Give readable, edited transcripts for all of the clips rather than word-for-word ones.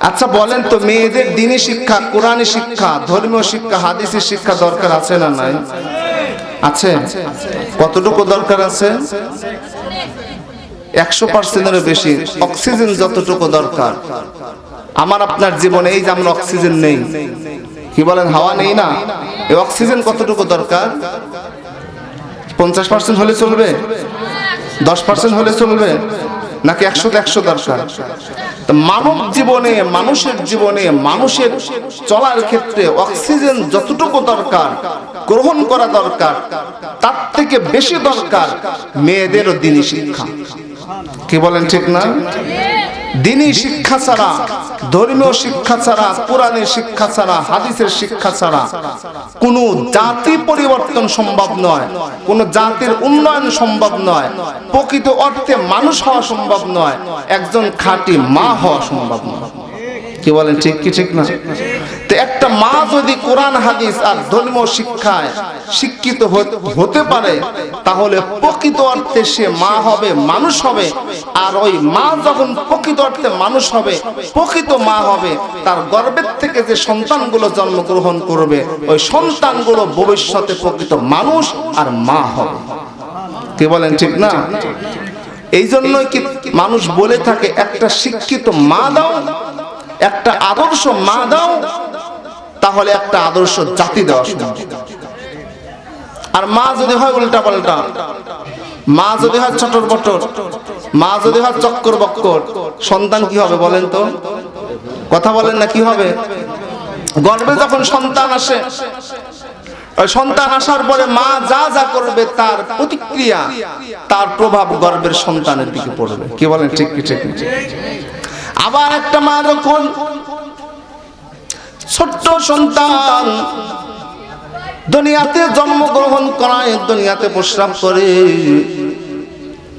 আচ্ছা বলেন তো, মেয়েদের দ্বীনি শিক্ষা, কোরআনী শিক্ষা, ধর্মীয় শিক্ষা, হাদিসি শিক্ষা দরকার আছে না নাই? আছে। কতটুকু দরকার আছে? 100%-এরও বেশি। অক্সিজেন যতটুকু দরকার আমার আপনার জীবনে, এই যে আমরা অক্সিজেন নেই, কি বলেন, হাওয়া নেই না, এই অক্সিজেন কতটুকু দরকার? 50% হলে চলবে? 10% হলে চলবে? নাকি 100-100 দরকার? তো মানব জীবনে, মানুষের জীবনে, মানুষের চলার ক্ষেত্রে অক্সিজেন যতটুকু দরকার, গ্রহণ করা দরকার, তার থেকে বেশি দরকার মেয়েদেরও দ্বীনি শিক্ষা। কি বলেন, ঠিক না? দ্বীনি শিক্ষা ছাড়া, ধর্মীয় শিক্ষা ছাড়া, কোরআনের শিক্ষা ছাড়া, হাদিসের শিক্ষা ছাড়া কোন জাতি পরিবর্তন সম্ভব নয়, কোন জাতির উন্নয়ন সম্ভব নয়, প্রকৃত অর্থে মানুষ হওয়া সম্ভব নয়, একজন খাঁটি মা হওয়া সম্ভব নয়। কি বলেন, ঠিক কি ঠিক না? তো একটা মা যদি কোরআন হাদিস আর ধর্মীয় শিক্ষায় শিক্ষিত হতে পারে, তাহলে প্রকৃত অর্থে সে মা হবে, মানুষ হবে। আর ওই মা যখন প্রকৃত অর্থে মানুষ হবে, প্রকৃত মা হবে, তার গর্ভের থেকে যে সন্তানগুলো জন্মগ্রহণ করবে, ওই সন্তানগুলো ভবিষ্যতে প্রকৃত মানুষ আর মা হবে। কি বলেন, ঠিক না? এই জন্যই কি মানুষ বলে থাকে, একটা শিক্ষিত মা দাও, একটা আদর্শ মা দাও, তাহলে একটা আদর্শ জাতি দেওয়া সম্ভব। আর মা যদি হয় উল্টা পাল্টা, মা যদি হয় চটর বটর, মা যদি হয় চক্কর বক্কর, সন্তান কি হবে বলেন তো? কথা বলেন না, কি হবে? গর্ভে যখন সন্তান আসে, ওই সন্তান আসার পরে মা যা যা করবে, তার প্রতিক্রিয়া, তার প্রভাব গর্ভের সন্তানের দিকে পড়বে। কি বলেন, ঠিক কি ঠিক? আবার একটা মা যখন ছোট্ট সন্তান দুনিয়াতে জন্মগ্রহণ করায়, দুনিয়াতে প্রস্রাব করে,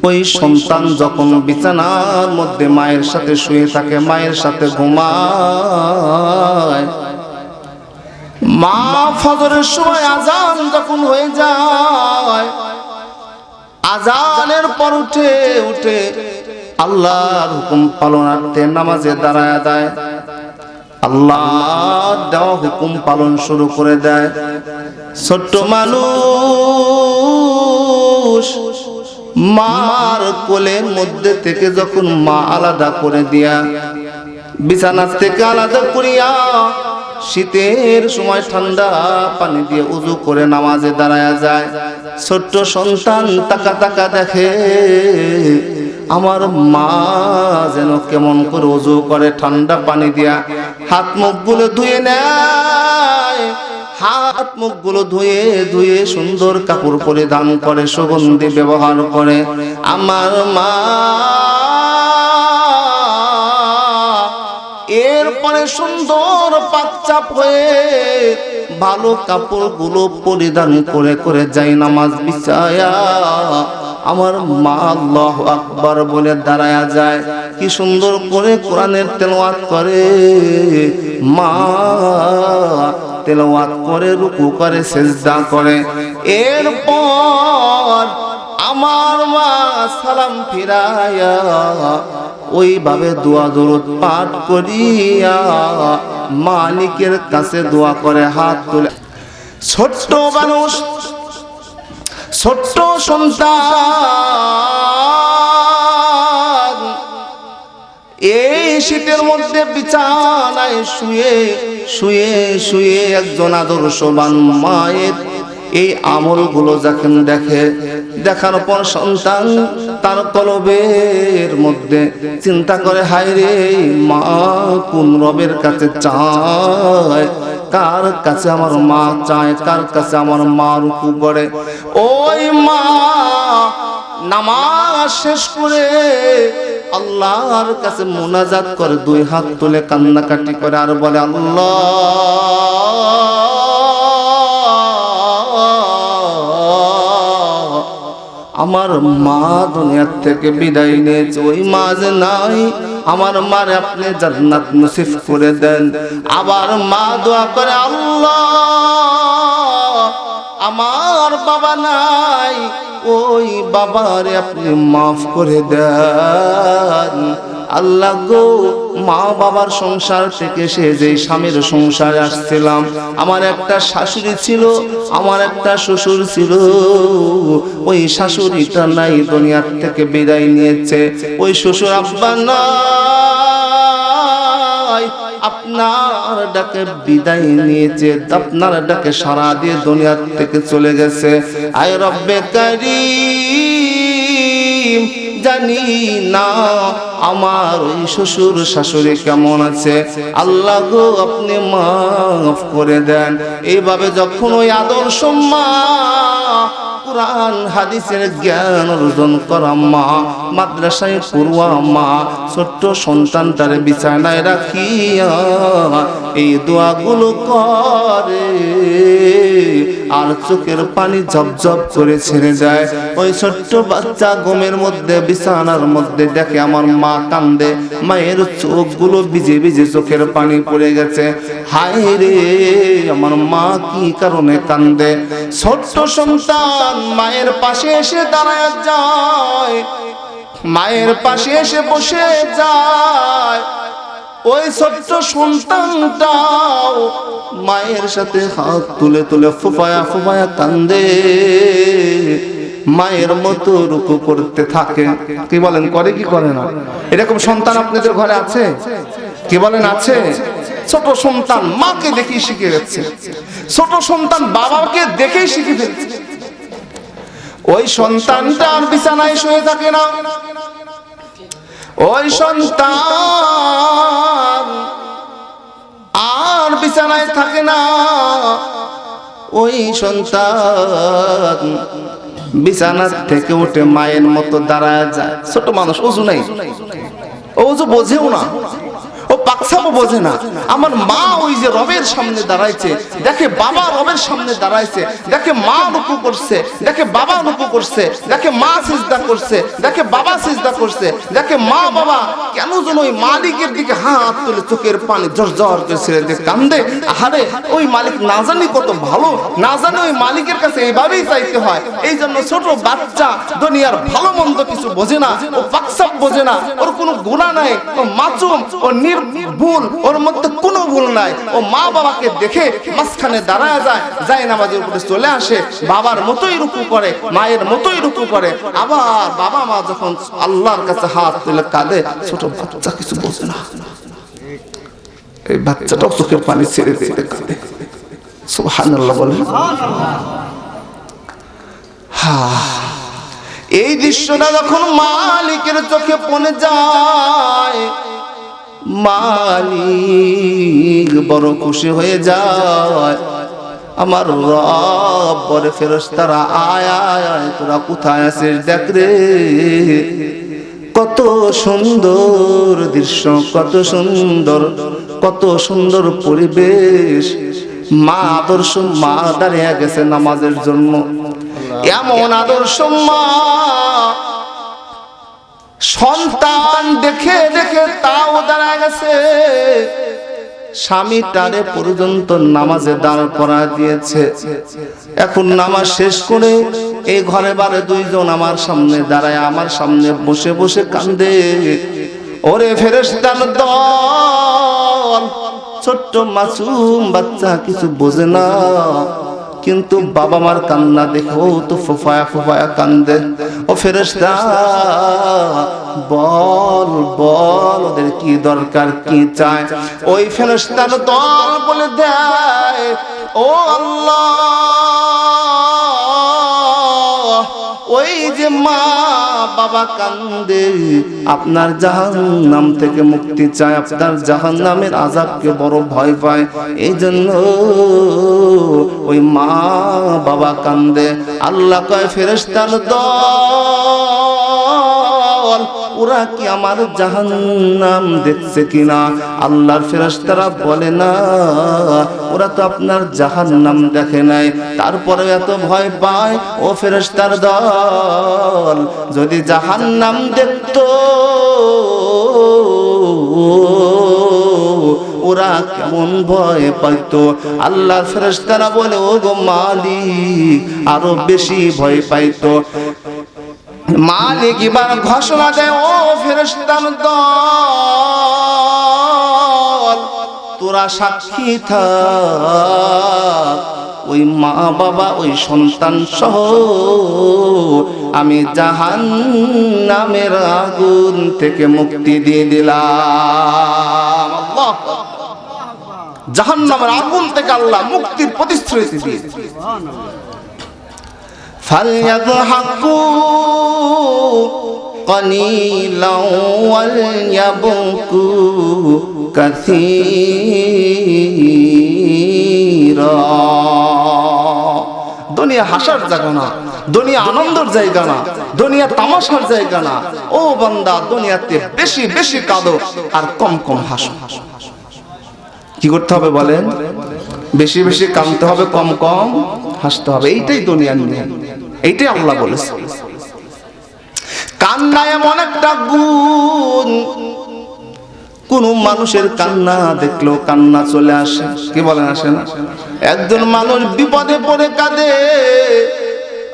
ওই সন্তান যখন বিছানার মধ্যে মায়ের সাথে শুয়ে থাকে, মায়ের সাথে ঘুমায়, মা ফজরের সময় আজান যখন হয়ে যায়, আজানের পর উঠে আল্লাহর হুকুম পালনার্থে নামাজে দাঁড়ায় দেয়, আল্লাহর দেওয়া হুকুম পালন শুরু করে দেয়। ছোট্ট মানুষ মার কোলের মধ্যে থেকে যখন মা আলাদা করে দিয়া, বিছানা থেকে আলাদা করিয়া, শীতের সময় ঠান্ডা পানি দিয়ে উযু করে নামাজে দাঁড়ায় যায়, ছোট্ট সন্তান তাকা তাকা দেখে আমার মা যেন কেমন করে উযু করে ঠান্ডা পানি দিয়া, হাত মুখগুলো ধুয়ে নেয়, হাত মুখগুলো ধুয়ে ধুয়ে সুন্দর কাপড় পরিধান করে, সুগন্ধি ব্যবহার করে। আমার মা এরপরে সুন্দর পাচ্চাপ হয়ে ভালো কাপড়গুলো পরিধান করে করে যায় নামাজ বিছায়া, আমার মা আল্লাহু আকবার বলে দাঁড়ায়া যায়, কি সুন্দর করে কোরআনের তেলাওয়াত করে, মা তেলাওয়াত করে, রুকু করে, সিজদা করে। এরপর আমার মা সালাম ফিরায়া ওইভাবে দোয়া দরুদ পাঠ করিয়া মালিকের কাছে দোয়া করে, হাত তুলে। ছোট্ট মানুষ, ছোট্ট সন্তান এই শীতের মধ্যে বিছানায় শুয়ে শুয়ে শুয়ে একজন আদর্শবান মায়ের এই আমলগুলো যখন দেখে, দেখার পর সন্তান তার কলবের মধ্যে চিন্তা করে, হায় রে, মা কোন রবের কাছে চায়, কার কাছে আমার মা চায়, কার কাছে আমার মা রুকু করে। ওই মা নামাজ শেষ করে আল্লাহর কাছে মুনাজাত করে, দুই হাত তুলে কান্নাকাটি করে আর বলে, আল্লাহ আমার মা দুনিয়া থেকে বিদায় নিয়েছে, ওই মা যে নাই, আমার মারে আপনি জান্নাত নসিব করে দেন। আবার মা দোয়া করে, আল্লাহ আমার বাবা নাই, ওই বাবারে আপনি মাফ করে দেন। আল্লাহ গো, মা বাবার সংসার থেকে সে যে স্বামীর সংসারে আসছিলাম, আমার একটা শাশুড়ি ছিল, আমার একটা শ্বশুর ছিল, ওই শাশুড়িটা নাই, দুনিয়ার থেকে বিদায় নিয়েছে। ওই শ্বশুর আব্বা নাই, আপনার ডাকে বিদায় নিয়েছে, আপনার ডাকে সাড়া দিয়ে দুনিয়ার থেকে চলে গেছে। আয় রব্বে কারীম, জানি না আমার ওই শ্বশুর শাশুড়ি কেমন আছে, আল্লাহ গো আপনি মাফ করে দেন। এইভাবে যখন ওই আদর্শ মা, কুরআন হাদিসের জ্ঞান অর্জন করা মা, মাদ্রাসায় পড়ুয়া মা, ছোট্ট সন্তানটারে বিছানায় রাখিয়া এই দোয়াগুলো করে, আর চোখের পানি ঝপঝপ করে ছেড়ে যায়। ওই ছোট্ট বাচ্চা ঘুমের মধ্যে বিছানার মধ্যে দেখে আমার মা কান্দে, মায়ের চোখগুলো ভিজে ভিজে চোখের পানি পড়ে গেছে। হায় রে, আমার মা কি কারণে কান্দে? ছোট্ট সন্তান মায়ের পাশে এসে দাঁড়ায় যায়, মায়ের পাশে এসে বসে যায়। ওই ছোট্ট সন্তানটাও মায়ের সাথে হাত তুলে তুলে ফুফায়া ফুফায়া কান্দে, মায়ের মতো রুকু করতে থাকে। কি বলেন, করে কি করে না? এরকম সন্তান আপনাদের ঘরে আছে? কি বলেন আছে? ছোট সন্তান মাকে দেখেই শিখে যাচ্ছে, ছোট সন্তান বাবাকে দেখেই শিখে ফেলছে। ওই সন্তানটা আর বিছানায় শুয়ে থাকে না, ওই সন্তান আর বিছানায় থাকে না, ওই সন্তান বিছানা থেকে উঠে মায়ের মতো দাঁড়ায় যায়। ছোট মানুষ, ওযু নাই, ওযু বোঝেও না, ও পাকসাবও বোঝে না। আমার মা ওই যে রবের সামনে দাঁড়াইছে, দেখে বাবা রবের সামনে দাঁড়াইছে, দেখে মা রুকু করছে, দেখে বাবা রুকু করছে, দেখে মা সিজদা করছে, দেখে বাবা সিজদা করছে, দেখে মা বাবা কেন যেন ওই মালিকের দিকে হাত তুলে চোখের পানি জর্জর করে ছেড়ে দিয়ে কান্দে। আহারে, ওই মালিক না জানি কত ভালো, না জানি ওই মালিকের কাছে এইভাবেই চাইতে হয়। এই জন্য ছোট বাচ্চা দুনিয়ার ভালো মন্দ কিছু বোঝে না, ও পাকসাব বোঝে না, ওর কোনো গুনাহ নাই, ও মাসুম, ও নির্ভুল, ওর মধ্যে কোনো ভুল নাই। ও মা বাবাকে দেখে মাঝখানে দাঁড়ায় যায়, যায় নামাজের উপরে চলে আসে, বাবার মতোই রুকু করে, মায়ের মতোই রুকু করে। আবার বাবা মা যখন আল্লাহর কাছে হাত তুলে কাঁদে, ছোট বাচ্চা কিছু বোঝে না, এই বাচ্চাটাও চোখের পানি ছেড়ে দিয়ে কাঁদে। সুবহানাল্লাহ বলেন। এই দৃশ্যটা যখন মালিকের চোখে পড়ে যায়, মালিক বড় খুশি হয়ে যায়। আমার রব বলে, ফেরেশতারা আয় আয় আয়, তোরা কোথায় আছিস? দেখ রে, কত সুন্দর দৃশ্য, কত সুন্দর, কত সুন্দর পরিবেশ। মা আদর্শ মা দাঁড়িয়ে গেছে নামাজের জন্য। এমন আদর্শ মা সন্তান দেখে দেখে তাও দাঁড়ায় গেছে, স্বামী তারে পর্যন্ত নামাজে দাঁড় করা দিয়েছে। এখন নামাজ শেষ করে এই ঘরে বারে দুইজন আমার সামনে দাঁড়ায়, আমার সামনে বসে বসে কান্দে। ওরে ফেরেশতার দল, ছোট্ট মাসুম বাচ্চা কিছু বোঝে না, কিন্তু বাবা মার কান্না দেখে ও তো ফুফায়া ফুফায়া কান্দে। ও ফেরেশতা, বল বল, ওদের কি দরকার, কি চায়? ওই ফেরেশতার দল বলে দেয়, ও আল্লাহ, ওই যে মা বাবা কান্দে, আপনার জাহান্নাম থেকে মুক্তি চায়, আপনার জাহান্নামের আযাবকে বড় ভয় পায়, এই জন্য ওই মা বাবা কান্দে। আল্লাহ কয়, ফেরেশতার দল, ওরা কি আমার জাহান্নাম দেখছে কিনা? আল্লাহর ফেরেশতারা বলে না, ওরা তো আপনার জাহান্নাম দেখে নাই, তারপরে এত ভয় পায়। ও ফেরেশতার দল, যদি জাহান্নাম দেখতো ওরা কেমন ভয় পাইতো? আল্লাহর ফেরেশতারা বলে, ও গো মালিক, আরো বেশি ভয় পাইতো। মালিক এবার ঘোষণা দেয়, ও ফেরেশতার দল, তোরা সাক্ষী থাক, ওই মা বাবা ওই সন্তান সহ আমি জাহান্নামের আগুন থেকে মুক্তি দিয়ে দিলাম। আল্লাহ, জাহান্নামের আগুন থেকে আল্লাহ মুক্তির প্রতিশ্রুতি দিয়েছে। ফালইয়াদহাকু কালিলাও ওয়ালইয়াবকু কাসীরা। দুনিয়া হাসার জায়গা না, দুনিয়া আনন্দের জায়গা না, দুনিয়া তামাশার জায়গা না। ও বান্দা, দুনিয়াতে বেশি বেশি কাঁদো আর কম কম হাসো। কি করতে হবে বলেন? বেশি বেশি কাঁদতে হবে, কম কম হাসতে হবে। এইটাই দুনিয়ার নিয়ম, এইটাই আল্লাহ বলেছে। কান্না এমন একটা গুণ, কোন মানুষের কান্না দেখলেও কান্না চলে আসে। কি বলেন, আসে না? একজন মানুষ বিপদে পড়ে কাঁদে,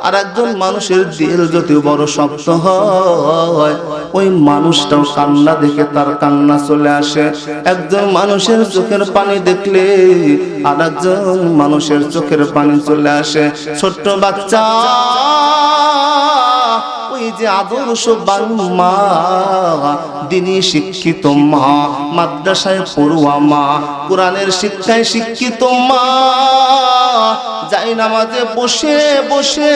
আর একজন মানুষের দিল যদি বড় শক্ত হয়, ওই মানুষটাও কান্না দেখে তার কান্না চলে আসে। একজন মানুষের চোখের পানি দেখলে আর একজন মানুষের চোখের পানি চলে আসে। ছোট্ট বাচ্চা, ওই যে আদর্শ মা, দিনী শিক্ষিত মা, মাদ্রাসায় পড়ুয়া মা, কোরআনের শিক্ষায় শিক্ষিত মা, যাই নামাজে বসে বসে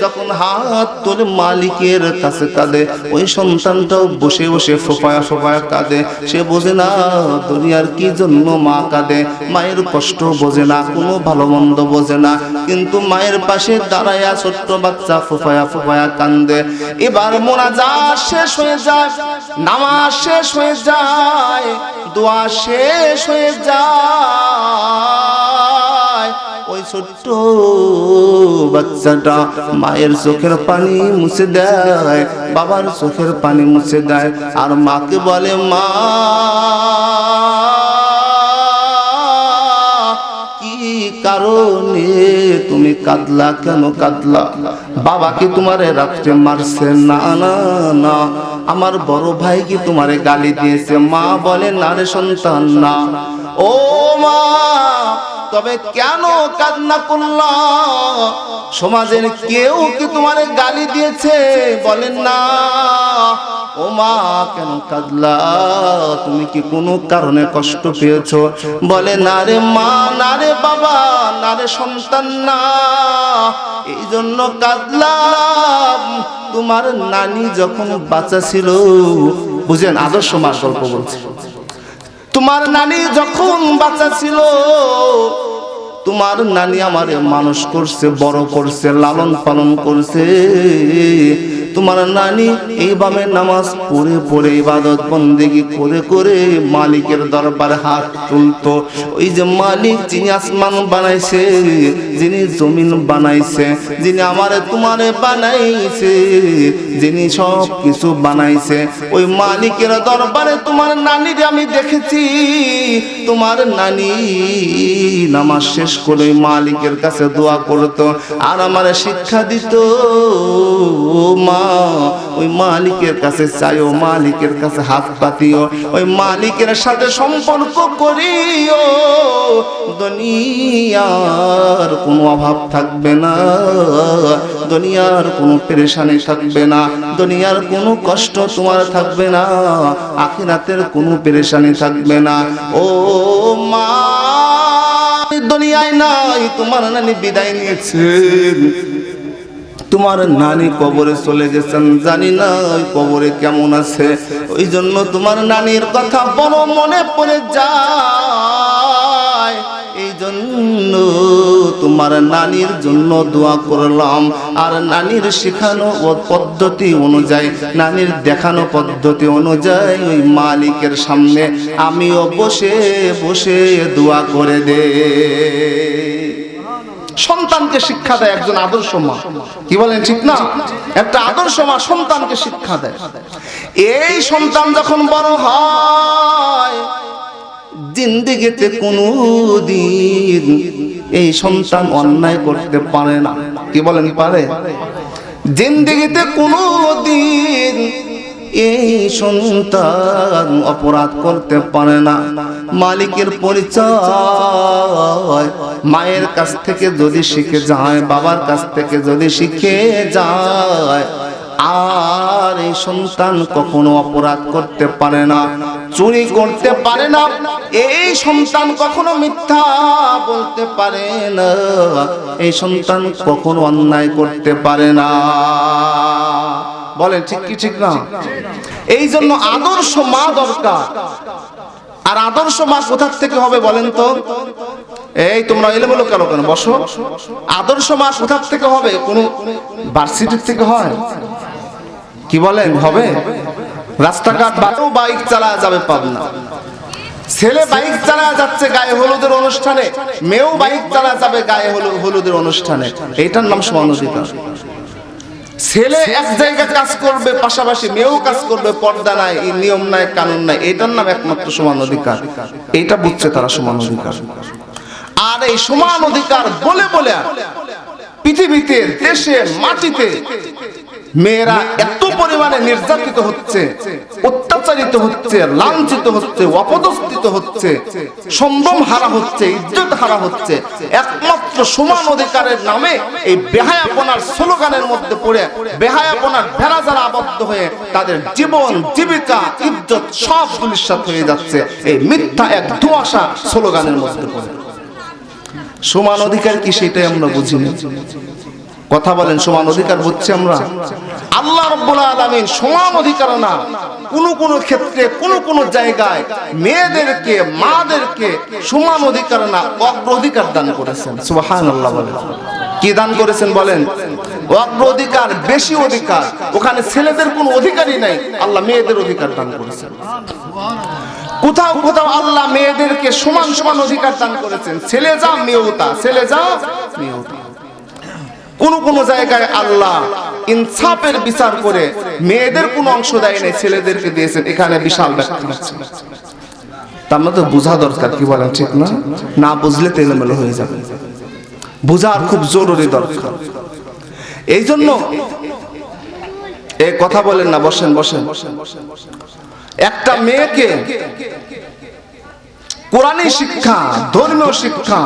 যখন হাত তোলে মালিকের কাছে কাঁদে, ওই সন্তানটাও বসে বসে ফোঁপায়া ফোঁপায়া কাঁদে। সে বোঝে না দুনিয়ার কি জন্য মা কাঁদে, মায়ের কষ্ট বোঝে না, কোনো ভালো মন্দ বোঝে না, কিন্তু মায়ের পাশে দাঁড়ায়া ছোট্ট বাচ্চা ফোঁপায়া ফোঁপায়া কান্দে। এবার মোনাজাত শেষ হয়ে যায়, নামাজ শেষ হয়ে যায়, দোয়া শেষ হয়ে যায়, ওই ছোট্ট বাচ্চাটা মায়ের চোখের পানি মুছে দেয়, বাবার চোখের পানি মুছে দেয়, আর মাকে বলে, মা কি কারণে তুমি কাঁদলা, কেন কাঁদলা? বাবা কি তোমারে রাত্রে মারছে? না না না। আমার বড় ভাই কি তোমারে গালি দিয়েছে? মা বলে, না রে সন্তান, না। ও মা, তবে কেন কান্না করলা? সমাজের কেউ কি তোমারে গালি দিয়েছে? বলেন না। ও মা, কেন কাঁদলা? তুমি কি কোনো কারণে কষ্ট পেয়েছো? বলে, না রে মা, না রে বাবা, না রে সন্তান, না, এই জন্য কাঁদলাম, তোমার নানি যখন বাচ্চা ছিল, বুঝেন আদর্শ মার গল্প বলছে, তোমার নানি যখন বাচ্চা ছিল, তোমার নানি আমারে মানুষ করছে, বড় করছে, লালন পালন করছে। তোমার নানি এইভাবে নামাজ পড়ে পড়ে ইবাদত বন্দেগি করে করে মালিকের দরবারে হাত তুলতো। ওই যে মালিক, যিনি আসমান বানাইছে, যিনি জমিন বানাইছে, যিনি আমারে তোমারে বানাইছে, যিনি সব কিছু বানাইছে, ওই মালিকের দরবারে তোমার নানির আমি দেখেছি। তোমার নানি নামাজ শেষ করে মালিকের কাছে দোয়া করতো আর আমারে শিক্ষা দিত, মা ওই মালিকের কাছে চাইও, মালিকের কাছে হাত পাতিও, ওই মালিকের সাথে সম্পর্ক করিও, দুনিয়ার কোনো অভাব থাকবে না, দুনিয়ার কোনো পেরেশানি থাকবে না, দুনিয়ার কোনো কষ্ট তোমার থাকবে না, আখিরাতের কোনো পেরেশানি থাকবে না। ও মা, দুনিয়ায় নাই, তোমার নানি বিদায় নিয়েছেন, তোমার নানি কবরে চলে গেছেন, জানি না ওই কবরে কেমন আছে, ওই জন্য তোমার নানির কথা বড় মনে পড়ে যায়। এই জন্য তোমার নানির জন্য দোয়া করলাম, আর নানির শেখানো পদ্ধতি অনুযায়ী, নানির দেখানো পদ্ধতি অনুযায়ী ওই মালিকের সামনে আমিও বসে বসে দোয়া করে দে। সন্তানকে শিক্ষা দেয় একজন আদর্শ মা, কি বলেন ঠিক না? একটা আদর্শ মা সন্তানকে শিক্ষা দেয়। এই সন্তান যখন বড় হয়, জিন্দেগিতে কোনোদিন এই সন্তান অন্যায় করতে পারে না, কি বলেন পারে? জিন্দেগিতে কোনো দিন এই সন্তান অপরাধ করতে পারে না। মালিকের পরিচয় মায়ের কাছ থেকে যদি শিখে যায়, বাবার কাছ থেকে যদি শিখে যায়, আর এই সন্তান কখনো অপরাধ করতে পারে না, চুরি করতে পারে না, এই সন্তান কখনো মিথ্যা বলতে পারে না, এই সন্তান কখনো অন্যায় করতে পারে না। বলেন ঠিক কি ঠিক না? এই জন্য আদর্শ মা দরকার। আর আদর্শ মা কোথা থেকে হবে বলেন তো? এই তোমরা এলোমেলো কেন বসো। আদর্শ মা কোথা থেকে হবে? কোন ভার্সিটির থেকে হয়? কি বলেন হবে? রাস্তাঘাট বারো বাইক চালা যাবে পাবনা, ছেলে বাইক চালা যাচ্ছে গায়ে হলুদের অনুষ্ঠানে, মেয়েও বাইক চালা যাবে গায়ে হলুদের অনুষ্ঠানে, এইটার নাম সমান অধিকার। ছেলে এক জায়গায় কাজ করবে, পাশাপাশি মেয়েও কাজ করবে, পর্দা নাই, নিয়ম নাই, কানুন নাই, এটার নাম একমাত্র সমান অধিকার। এইটা বুঝছে তারা সমান অধিকার। আর এই সমান অধিকার বলে বলে পৃথিবীতে, দেশে, মাটিতে মেয়েরা এত পরিমাণে নির্যাতিত হচ্ছে, অত্যাচারিত হচ্ছে, লাঞ্ছিত হচ্ছে, অপদস্থিত হচ্ছে, সম্ভ্রম হারা হচ্ছে, ইজ্জত হারা হচ্ছে, একমাত্র সমান অধিকারের নামে এই বেহায়াপনার স্লোগানের মধ্যে পড়ে, বেহায়াপনার ভেড়া যারা আবদ্ধ হয়ে তাদের জীবন, জীবিকা, ইজ্জত সব ধূলিসাৎ হয়ে যাচ্ছে এই মিথ্যা এক ধোঁয়াশা স্লোগানের মধ্যে পড়ে। সমান অধিকার কি সেটাই আমরা বুঝিনি। কথা বলেন, সমান অধিকার বুঝছি আমরা? আল্লাহ রাব্বুল আলামিন সমান অধিকার না, কোন ক্ষেত্রে কোন জায়গায় মেয়েদেরকে, মাদেরকে সমান অধিকার না, অগ্রাধিকার দান করেছেন। সুবহানাল্লাহ বলেন। কি দান করেছেন বলেন? অগ্রাধিকার, বেশি অধিকার। ওখানে ছেলেদের কোনো অধিকারই নাই, আল্লাহ মেয়েদের অধিকার দান করেছেন। কোথাও কোথাও আল্লাহ মেয়েদেরকে সমান সমান অধিকার দান করেছেন, ছেলে যা মেয়েও তা, ছেলে যা মেয়েও তা। কোন জায়গায় আল্লাহ ইনসাফের বিচার করে মেয়েদের কোনো অংশ দেয় নাই, ছেলেদেরকে দিয়েছেন। এখানে বিশাল ব্যাখ্যা আছে, তার মধ্যে বোঝা দরকার। কি বলেন ঠিক না? না বুঝলে তেলেমেলো হয়ে যাবে, বোঝার খুব জরুরি দরকার। এই জন্য এই কথা বলেন না, বসেন বসেন। একটা মেয়েকে কোরআনী শিক্ষা, ধর্মীয় শিক্ষা,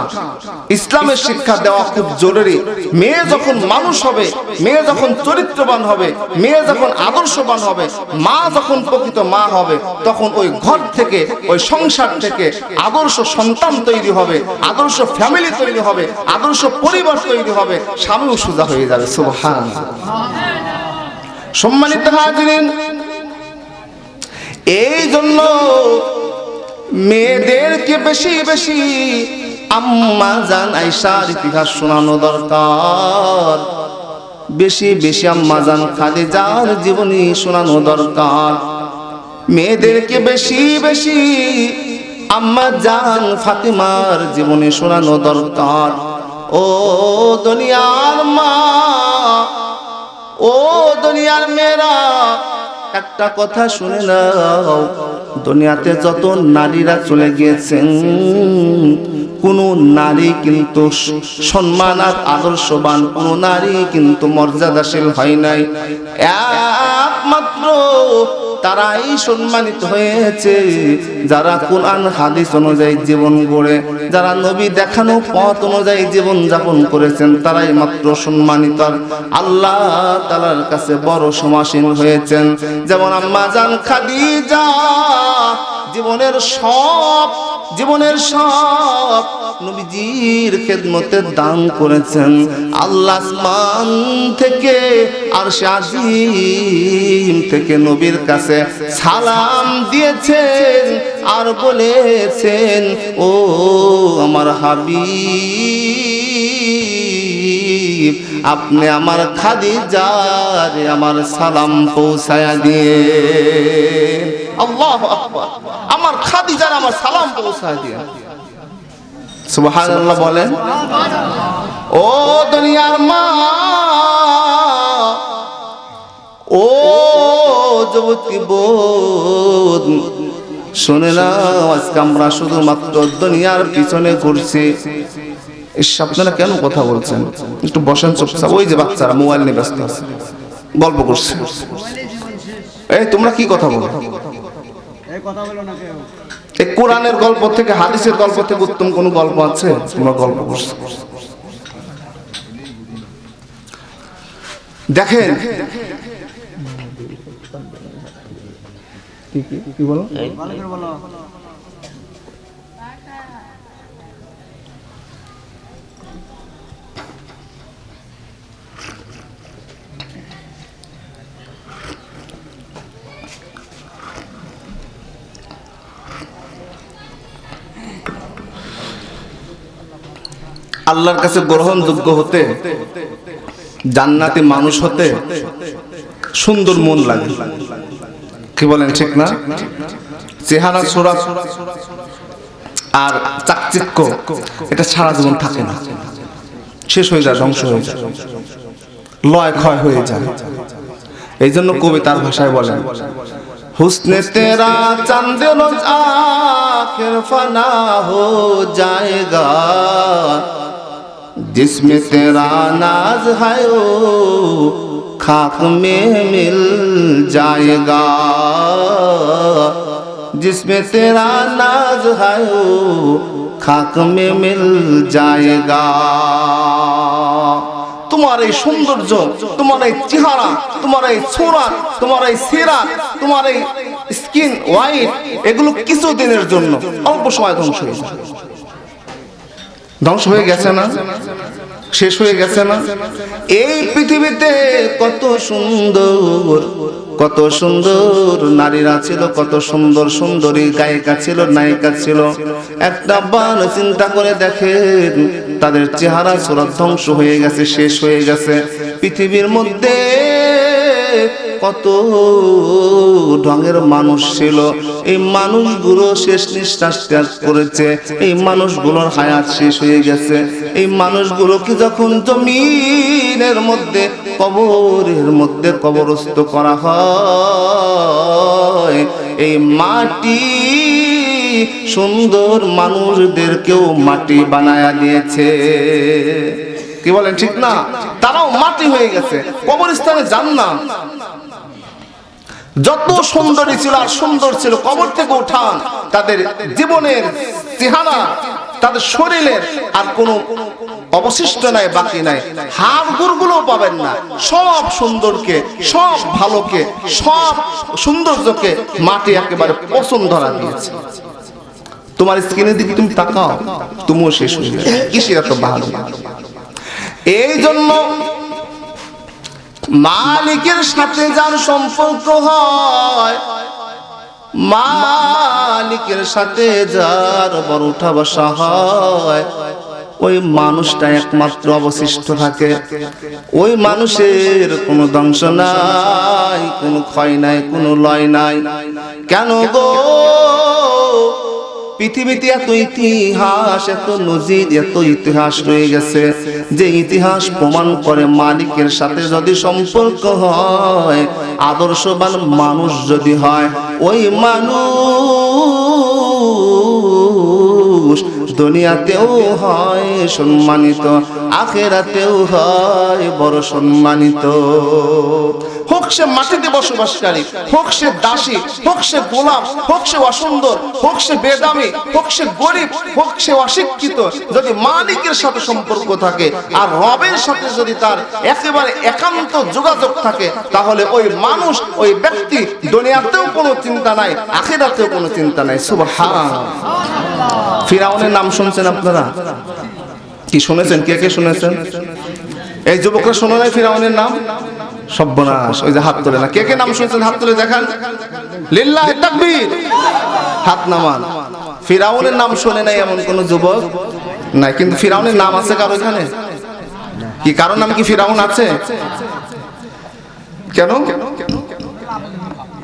ইসলামের শিক্ষা দেওয়া খুব জরুরি। মেয়ে যখন মানুষ হবে, মেয়ে যখন চরিত্রবান হবে, মেয়ে যখন আদর্শবান হবে, মা যখন প্রকৃত মা হবে, তখন ওই ঘর থেকে, ওই সংসার থেকে আদর্শ সন্তান তৈরি হবে, আদর্শ ফ্যামিলি তৈরি হবে, আদর্শ পরিবার তৈরি হবে, স্বামীও সোজা হয়ে যাবে। সুবহানাল্লাহ। সম্মানিত হাজিরিন, এই জন্য মেয়েদেরকে বেশি বেশি আম্মা জান আয়েশার ইতিহাস শোনানো দরকার, বেশি বেশি আম্মা জান খাদিজার জীবনী শোনানো দরকার। মেয়েদেরকে বেশি বেশি আম্মা জান ফাতিমার জীবনী শোনানো দরকার। ও দুনিয়ার মা, ও দুনিয়ার মেয়েরা, একটা কথা শুনে নাও, দুনিয়াতে যত নারীরা চলে গিয়েছেন, কোন নারী কিন্তু সম্মান আর আদর্শবান, কোন নারী কিন্তু মর্যাদাশীল হয় নাই। একমাত্র তারাই সম্মানিত হয়েছে যারা কোরআন হাদিস অনুযায়ী জীবন গড়ে, যারা নবী দেখানো পথ অনুযায়ী জীবন যাপন করেছেন, তারাই মাত্র সম্মানিত, আল্লাহ তাআলার কাছে বড় সমাসীন হয়েছেন। যেমন আম্মা জান খাদিজা জীবনের সব নবীজির খেদমতে দান করেছেন। আল্লাহ আসমান থেকে আরশে আজিম থেকে নবীর কাছে সালাম দিয়েছেন আর বলেছেন, ও আমার হাবিব, আপনি আমার খাদিজারে আমার সালাম পৌঁছায়া দিয়ে। আল্লাহু আকবার। আমার খাদিজার আমার সালাম পৌঁছায় দিয়ে। সুবহানাল্লাহ বলেন। ও দুনিয়ার মা, ও যুবতী বোন, শুনে নাও, আজকে আমরা শুধুমাত্র দুনিয়ার পিছনে ঘুরছি। আপনারা কেন কথা বলছেন? একটু বসেন চুপচাপ। ওই যে বাচ্চারা মোবাইল নিয়ে ব্যস্ত আছে। গল্প করছে। এই তোমরা কি কথা বলো? এই কোরআনের গল্প থেকে, হাদিসের গল্প থেকে উত্তম কোন গল্প আছে? তোমরা গল্প করছো। দেখেন কি বলো? আল্লাহর কাছে গ্রহণযোগ্য হতে, জান্নাতি মানুষ হতে সুন্দর মন লাগে। কি বলেন, ঠিক না? চেহারা সুরাত আর চাকচিক্য এটা সারা জীবন থাকে না, শেষ হয়ে যায়, ধ্বংস হয়ে যায়, লয় ক্ষয় হয়ে যায়। এই জন্য কবিতার ভাষায় বলেন, হুসনে তেরা চাঁদে রোজ আখির ফানা হো জায়েগা, जिसमें तेरा नाज है वो खाक में मिल जाएगा, जिसमें तेरा नाज है वो खाक में मिल जाएगा। তোমার এই সৌন্দর্য, তোমার এই চেহারা, তোমার এই ছোরা, তোমার এই সেরা, তোমার এই স্কিন হোয়াইট, এগুলো কিছু দিনের জন্য, অল্প সময় ধ্বংস হয়ে যায়। ধ্বংস হয়ে গেছে না, শেষ হয়ে গেছে না? এই পৃথিবীতে কত সুন্দর, কত সুন্দর নারীরা ছিল, কত সুন্দর সুন্দরী গায়িকা ছিল, নায়িকা ছিল। একটা বার চিন্তা করে দেখেন, তাদের চেহারা সুরত ধ্বংস হয়ে গেছে, শেষ হয়ে গেছে। পৃথিবীর মধ্যে কত ঢঙের মানুষ ছিল, এই মানুষগুলো শেষ নিঃশ্বাস ত্যাগ করেছে, এই মানুষগুলোর হায়াত শেষ হয়ে গেছে। এই মানুষগুলোকে যখন জমিনের মধ্যে, কবরের মধ্যে কবরস্থ করা হয়, এই মাটি সুন্দর মানুষদেরকেও মাটি বানায়া দিয়েছে। কি বলেন, ঠিক না? তারাও মাটি হয়ে গেছে, কবরস্থানে যান না। যত সুন্দরী ছিল আর সুন্দর ছিল, কবর থেকে উঠান, তাদের জীবনের চেহারা, তাদের শরীরের আর কোনো অবশিষ্ট নাই, বাকি নাই, হাড় গুড়গুলো পাবেন না। সব সুন্দরকে, সব ভালোকে, সব সৌন্দর্যকে মাটি একেবারে পছন্দ ধরা দিয়েছে। তোমার স্কিনের দিকে তুমি তাকাও, তুমিও শেষ হয়ে যাবে। কিসের এত ভালো? এই জন্য মালিকের সাথে যার সম্পর্ক হয়, মালিকের সাথে যার বড় উঠা বসা হয়, ওই মানুষটা একমাত্র অবশিষ্ট থাকে। ওই মানুষের কোনো ধ্বংস নাই, কোনো ক্ষয় নাই, কোনো লয় নাই। কেন গো? পৃথিবীতে এত ইতিহাস, এত নজির, এত ইতিহাস রয়ে গেছে, যে ইতিহাস প্রমাণ করে মালিকের সাথে যদি সম্পর্ক হয়, আদর্শবান মানুষ যদি হয়, ওই মানুষ দুনিয়াতেও হয় সম্মানিত, আখিরাতেও হয় বড় সম্মানিত। হোক সে মাটিতে বসবাসকারী, হোক সে দাসী, হোক সে গোলাম, হোক সে অসুন্দর, হোক সে বেদামি, হোক সে গরিব, হোক সে অশিক্ষিত, যদি মালিকের সাথে সম্পর্ক থাকে আর রবের সাথে যদি তার একেবারে একান্ত যোগাযোগ থাকে, তাহলে ওই মানুষ, ওই ব্যক্তি দুনিয়াতেও কোনো চিন্তা নাই, আখিরাতেও কোনো চিন্তা নাই। সুবহানাল্লাহ। ফিরাউনের নাম শুনছেন আপনারা? কি শুনেছেন? কে কে শুনেছেন? এই যুবকরা শোনো নাই ফিরাউনের নাম? সর্বনাশ, ওই যে হাত তোলে না। কে কে নাম শুনেছেন? হাত তুলে দেখান। লিল্লাহি তাকবীর, হাত নামান। ফিরাউনের নাম শুনে নাই এমন কোন যুবক নাই, কিন্তু ফিরাউনের নাম আছে কারো এখানে? কি কারো নাম কি ফিরাউন আছে? কেন?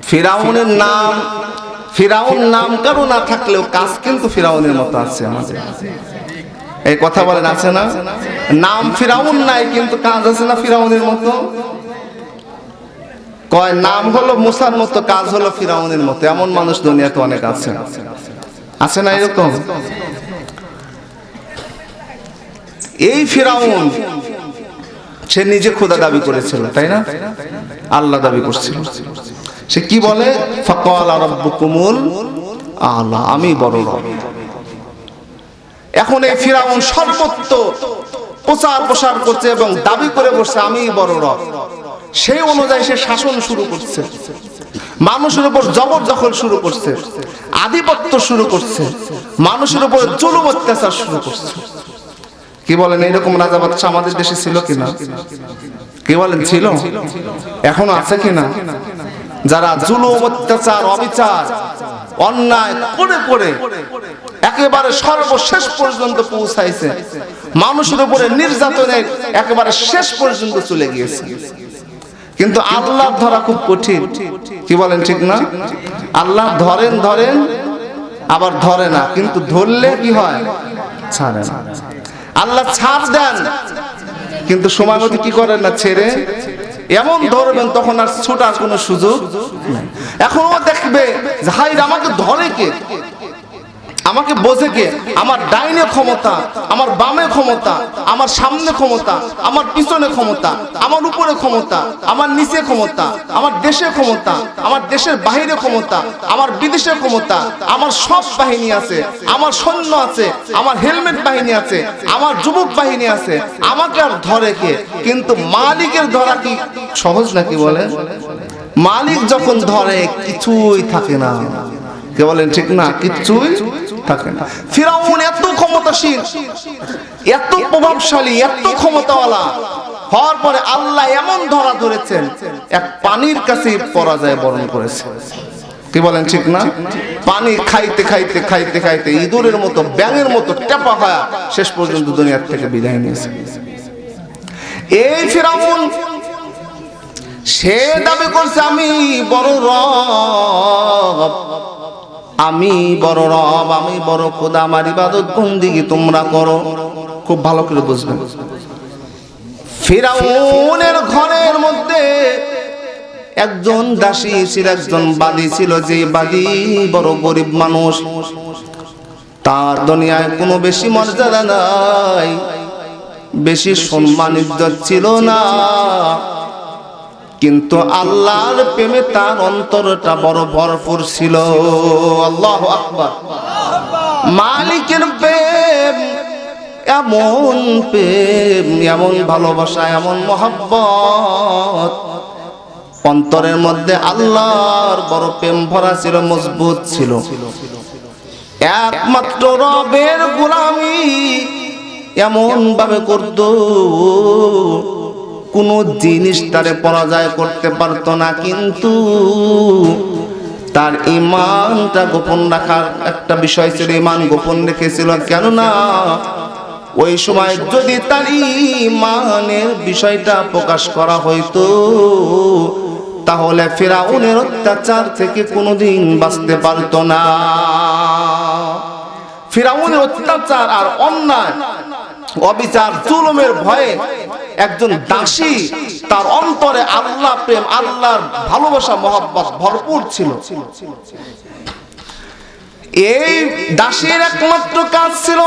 ফিরাউনের নাম, ফিরাউন নাম কারো না থাকলেও কাজ কিন্তু ফিরাউনের মতো আছে আমাদের। এই কথা বলেন, আছে না? নাম ফিরাউন নাই কিন্তু কাজ আছে না ফিরাউনের মতো? কয় নাম হলো মুসার মতো, কাজ হলো ফিরাউনের মতো। এমন মানুষ দুনিয়াতে অনেক আছে, আছে না এরকম? এই ফিরাউন সে নিজে খোদা দাবি করেছিল, তাই না? আল্লাহ দাবি করছিল। সে কি বলে? ফাকালা রাব্বুকুমুল আ'লা, আমি বড় রব। এখন এই ফিরাউন সর্বত্র প্রচার করছে এবং দাবি করে বসছে আমি বড় রব। সেই অনুযায়ী সে শাসন শুরু করছে, মানুষের উপর জবরদখল শুরু করছে, আধিপত্য শুরু করছে, মানুষের উপর জুলুম অত্যাচার শুরু করছে। কি বলেন, এইরকম রাজা বাদশা আমাদের দেশে ছিল কিনা? কি বলেন, ছিল? এখনো আছে কিনা? যারা জুলুম অত্যাচার অবিচার অন্যায় করে করে একেবারে সর্বশেষ পর্যন্ত পৌঁছাইছে, মানুষের উপরে নির্যাতনের একেবারে শেষ পর্যন্ত চলে গিয়েছে। কিন্তু আল্লাহ ধরা খুব কঠিন। কি বলেন, ঠিক না? আল্লাহ ধরেন আবার ধরে না, কিন্তু ধরলে কি হয়? ছাড়ে না। আল্লাহ ছাড় দেন, কিন্তু সময় মতো কি করেন না, ছেড়ে এমন ধরবেন তখন আর ছোটার কোনো সুযোগ নেই। এখনো দেখবে হাই আমাকে ধরে কে, আমাকে বোঝে কে? আমার ডাইনে ক্ষমতা, আমার বামে ক্ষমতা, আমার সামনে ক্ষমতা, আমার পিছনে ক্ষমতা, আমার উপরে ক্ষমতা, আমার নিচে ক্ষমতা, আমার দেশে ক্ষমতা, আমার দেশের বাইরে ক্ষমতা, আমার বিদেশে ক্ষমতা, আমার সব বাহিনী আছে, আমার সৈন্য আছে, আমার হেলমেট বাহিনী আছে, আমার যুবক বাহিনী আছে, আমাকে আর ধরে কে? কিন্তু মালিকের ধরা কি সহজ নাকি বলে? মালিক যখন ধরে কিছুই থাকে না। কে বলেন, ঠিক না? কিছুই থাকে না। ফিরাউন এত ক্ষমতাশীল, এত প্রভাবশালী, এত ক্ষমতাওয়ালা হওয়ার পরে আল্লাহ এমন ধরা ধরেছেন, এক পানির কাছে পরাজয় বরণ করেছে। কি বলেন, ঠিক না? পানি খাইতে খাইতে খাইতে খাইতে ইঁদুরের মতো, ব্যাঙের মতো টেপা হয়ে শেষ পর্যন্ত দুনিয়ার থেকে বিদায় নিয়েছে। এই ফিরাউন সে দাবি করছে আমি বড় রব, আমি বড় রব, আমি বড় খোদা, আমার ইবাদত বন্দেগী তোমরা করো। খুব ভালো করে বুঝবেন, ফিরাউনের ঘরের মধ্যে একজন দাসী ছিল, একজন বাদী ছিল, যে বাদী বড় গরিব মানুষ। তার দুনিয়ায় কোনো বেশি মর্যাদা নাই, বেশি সম্মান ইজ্জত ছিল না, কিন্তু আল্লাহর প্রেমে তার অন্তরটা বড় ভরপুর ছিল। আল্লাহু আকবার। মালিকের প্রেম, এমন প্রেম, এমন ভালোবাসা, এমন মহব্বত, অন্তরের মধ্যে আল্লাহর বড় প্রেম ভরা ছিল, মজবুত ছিল। একমাত্র রবের গোলামি এমন ভাবে করত, কোন জিনিস তারে পরাজয় করতে পারতো না। কিন্তু তার ঈমানটা গোপন রাখার একটা বিষয় ছিল, ঈমান গোপন রেখেছিল। কেননা ওই সময় যদি তার ঈমানের বিষয়টা প্রকাশ করা হইতো, তাহলে ফিরাউনের অত্যাচার থেকে কোনোদিন বাঁচতে পারতো না। ফিরাউনের অত্যাচার আর অন্যায়, অবিচার, জুলুমের ভয়ে একজন দাসী, তার অন্তরে আল্লাহ প্রেম, আল্লাহর ভালোবাসা, মহব্বত ভরপুর ছিল। এই দাসীর একমাত্র কাজ ছিল,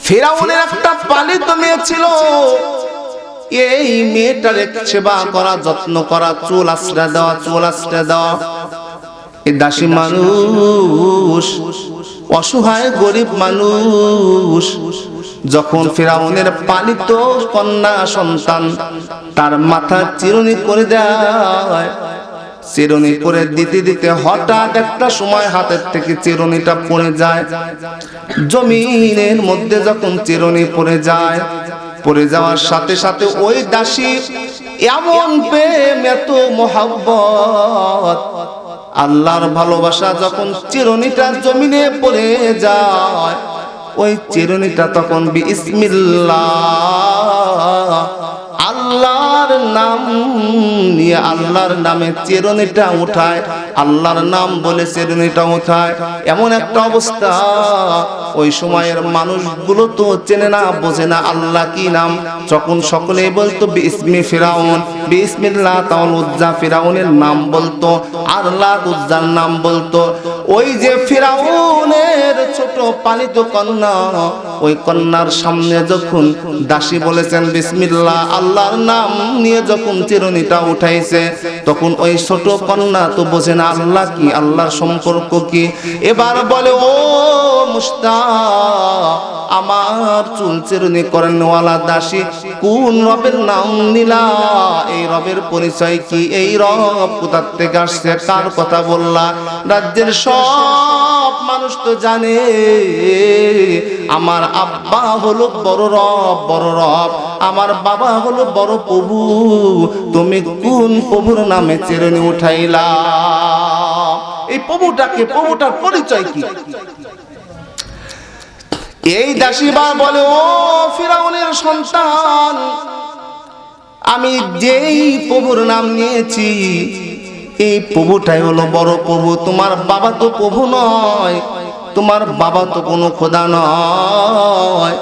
ফিরাউনের একটা পালিত মেয়ে ছিল, এই মেয়েটার সেবা করা, যত্ন করা, চুল আশ্রয় দেওয়া, চুল আশ্রয় দেওয়া। এই দাসী মানুষ, অসহায় গরিব মানুষ, যখন ফিরাউনের পালিত কন্যা সন্তান তার মাথা চিরুনি করে দেয়, চিরুনি করে দিতে দিতে হঠাৎ একটা সময় হাতের থেকে চিরুনিটা পড়ে যায় জমিনের মধ্যে। যখন চিরুনি পড়ে যায়, পড়ে যাওয়ার সাথে সাথে ওই দাসী এমন প্রেম, এত মহব্বত, আল্লাহর ভালোবাসা, যখন চিরুনিটা জমিনে পড়ে যায়, ওই চিরুনিটা তখন বিসমিল্লাহ, আল্লাহর নাম নিয়ে, আল্লাহর নামে চিরুনিটা উঠায়, আল্লাহর নাম বলে চিরুনিটা উঠায়। এমন একটা অবস্থা, ওই সময়ের মানুষগুলো তো চেনে না, বোঝে না আল্লাহ কি নাম। যখন সকলেই বলতো বিসমি ফিরাউন, বিসমিল্লাহ তাআল উজ্জা, ফিরাউনের নাম বলতো, আল্লাহ উজ্জার নাম বলতো। ওই যে ফিরাউনের চোখ ছোট পালিত কন্যা, ওই কন্যার সামনে যখন দাসী বলেছেন বিসমিল্লাহ, আল্লাহর নাম নিয়ে যখন চিরুনিটা উঠাইছে, তখন ওই ছোট কন্যা তো বোঝে না আল্লাহ কি, আল্লাহর সম্পর্ক কি। এবার বলে ও মুস্তাক, আমার চুল চিরুনি করেনওয়ালা দাসী, কোন রবের নাম নিলা? এই রবের পরিচয় কি? এই রব কোথা থেকে আসছে, কার কথা বললা? রাজ্যের সব মানুষ তো জানে আমার আব্বা হলো বড় রব, বড় রব, আমার বাবা হলো বড় প্রভু, তুমি কোন প্রভুর নামে চিরুনি উঠাইলা? এই প্রভুটাকে, প্রভুটার পরিচয় কি? এই দাসীবা বলে ও ফিরাউনের সন্তান, আমি যেই প্রভুর নাম নিয়েছি এই প্রভুটাই হলো বড় প্রভু, তোমার বাবা তো প্রভু নয়, তোমার বাবা তো কোনো খোদা নয়,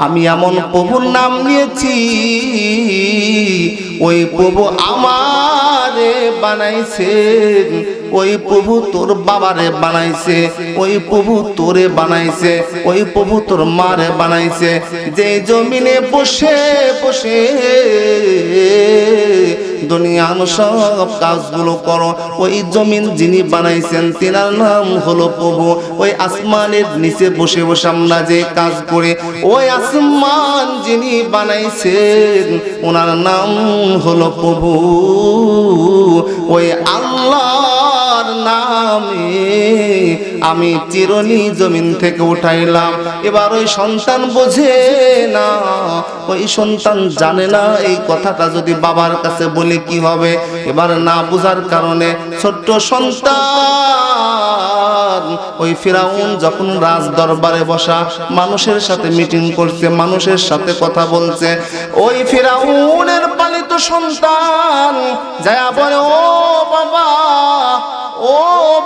আমি এমন প্রভুর নাম নিয়েছি ওই প্রভু আমারে বানাইছে, ওই প্রভু তোর বাবারে বানাইছে, ওই প্রভু তোরে বানাইছে, ওই প্রভু তোর মারে বানাইছে। যে জমিনে বসে বসে দুনিয়ার সব কাজগুলো করো, ওই জমিন যিনি বানাইছেন তিনার নাম হলো প্রভু। ওই আসমানের নিচে বসে বসে আমরা যে কাজ করি, ওই আসমান যিনি বানাইছেন ওনার নাম হলো প্রভু। ওই আল্লাহর নামে আমি চিরুনি জমিন থেকে উঠাইলাম। এবার ওই সন্তান বোঝে না, ওই সন্তান জানে না এই কথাটা যদি বাবার কাছে বলে কি হবে। এবার না বোঝার কারণে ছোট্ট সন্তান ওই ফিরাউন যখন রাজ দরবারে বসা মানুষের সাথে মিটিং করছে, মানুষের সাথে কথা বলছে, ওই ফিরাউনের পালিত সন্তান যায়া বলে ও বাবা, ও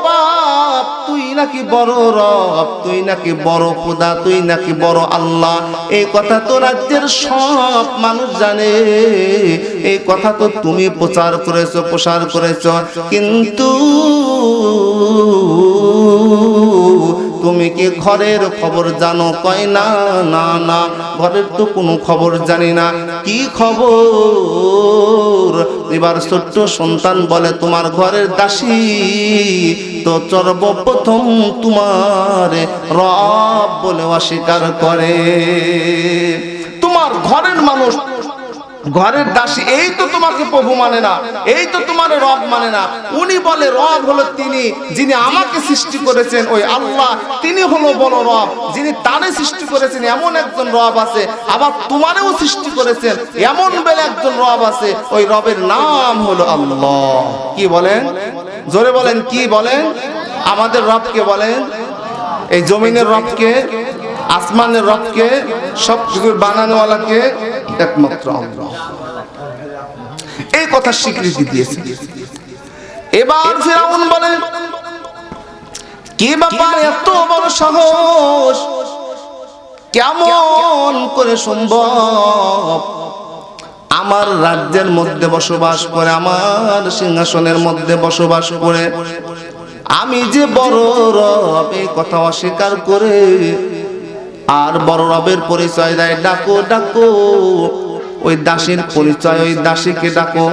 বাপ, তুই নাকি বড় রব, তুই নাকি বড় খোদা, তুই নাকি বড় আল্লাহ। এই কথা তো রাজ্যের সব মানুষ জানে, এই কথা তো তুমি প্রচার করেছো, প্রসার করেছো, কিন্তু তুমি কি ঘরের খবর জানো? কয় না না না, ঘরের তো কোনো খবর জানি না। কি খবর? এবার ছোট্ট সন্তান বলে তোমার ঘরের দাসী তো সর্বপ্রথম তোমার রব বলে অস্বীকার করে। তোমার ঘরের মানুষ, ঘরের দাসী এই তো তোমাকে প্রভু মানে না, এই তো তোমার রব মানে না। উনি বলে রব হলো তিনি যিনি আমাকে সৃষ্টি করেছেন, ওই আল্লাহ তিনি হলো বড় রব, যিনি তারে সৃষ্টি করেছেন এমন একজন রব আছে, আবার তোমারেও সৃষ্টি করেছেন এমন বেলা একজন রব আছে, ওই রবের নাম হলো আল্লাহ। কি বলেন? জোরে বলেন, কি বলেন? আমাদের রবকে বলেন, এই জমিনের রবকে, আসমানের রবকে, সব কিছু বানানোওয়ালাকে একমাত্র আল্লাহ। এই কথা স্বীকৃতি দিয়েছে। এবার ফিরাউন বলে কি ব্যাপার, এত বড় সাহস কেমন করে সম্ভব? আমার রাজ্যের মধ্যে বসবাস করে, আমার সিংহাসনের মধ্যে বসবাস করে আমি যে বড় রব এই কথা অস্বীকার করে আর বড় রবের পরিচয় দেয়। ডাকো ডাকো ওই দাসীর পরিচয়, ওই দাসীকে ডাকো।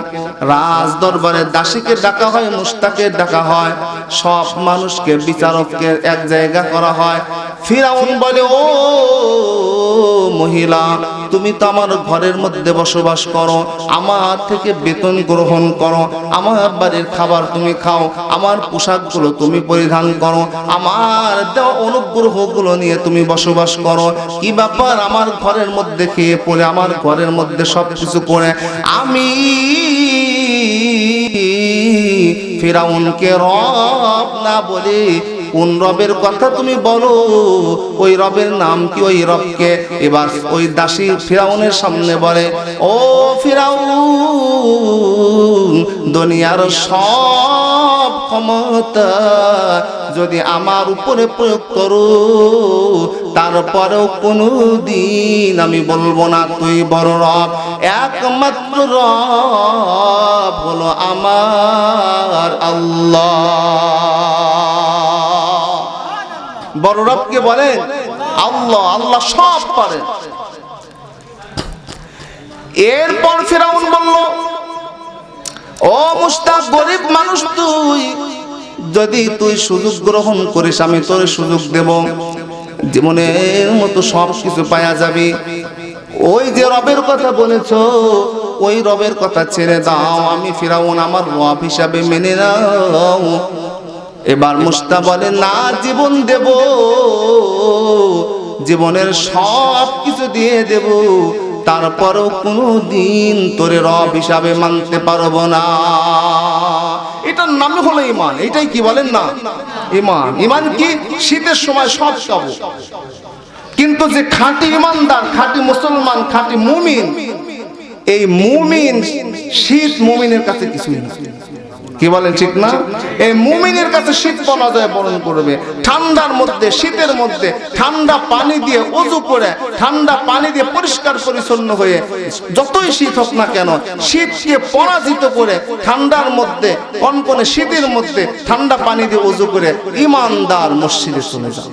রাজ দরবারে দাসীকে ডাকা হয়, মুস্তাকে ডাকা হয়, সব মানুষকে বিচারককে এক জায়গা করা হয়। ফিরাউন বলে ও মহিলা, তুমি তো আমার ঘরের মধ্যে বসবাস করো, আমার থেকে বেতন গ্রহণ করো, আমার বাড়ির খাবার তুমি খাও, আমার পোশাকগুলো তুমি পরিধান করো, আমার দেওয়া অনুগ্রহগুলো নিয়ে তুমি বসবাস করো। কি ব্যাপার আমার ঘরের মধ্যে খেয়ে পড়ে, আমার ঘরের মধ্যে সব কিছু করে আমি ফিরাউনকে রব না বলে কোন রবের কথা তুমি বলো? ওই রবের নাম কি? ওই রবকে। এবার ওই দাসী ফিরাউনের সামনে বলে ও ফিরাউন, দুনিয়ার সব ক্ষমতা যদি আমার উপরে প্রয়োগ করো, তারপরেও কোনোদিন আমি বলবো না তুই বড় রব। একমাত্র রব হলো আমার আল্লাহ। বড় রবকে বলেন আল্লাহ। আল্লাহ সব পারেন। এরপর ফিরাউন বলল, ও মুস্তাক গরিব মানুষ, যদি তুই সুযোগ গ্রহণ করিস আমি তোর সুযোগ দেব, জীবনের মতো সব কিছু পাওয়া যাবে। ওই যে রবের কথা বলেছো ওই রবের কথা ছেড়ে দাও, আমি ফিরাউন আমার রব হিসাবে মেনে নাও। এবার মুস্তা বলে, না, জীবন দেব, জীবনের সব কিছু দিয়ে দেব, তারপরও কোনদিন তোরে রব হিসাবে মানতে পারবো না। এটার নাম হলো ঈমান। এটাই কি বলেন না ঈমান। ঈমান কি? শীতের সময় সব খাবো, কিন্তু যে খাঁটি ঈমানদার, খাঁটি মুসলমান, খাঁটি মুমিন, এই মুমিন শীত মুমিনের কাছে কিছুই না। কি বলেন ঠিক না? এই মুমিনের কাছে শীত পরাজয় বরণ করবে। ঠান্ডার মধ্যে, শীতের মধ্যে ঠান্ডা পানি দিয়ে ওযু করে, ঠান্ডা পানি দিয়ে পরিষ্কার পরিচ্ছন্ন হয়ে যতই শীত হোক না কেন, শীতকে পরাজিত করে ঠান্ডার মধ্যে, কনকনে শীতের মধ্যে ঠান্ডা পানি দিয়ে ওযু করে ঈমানদার মসজিদে চলে যায়,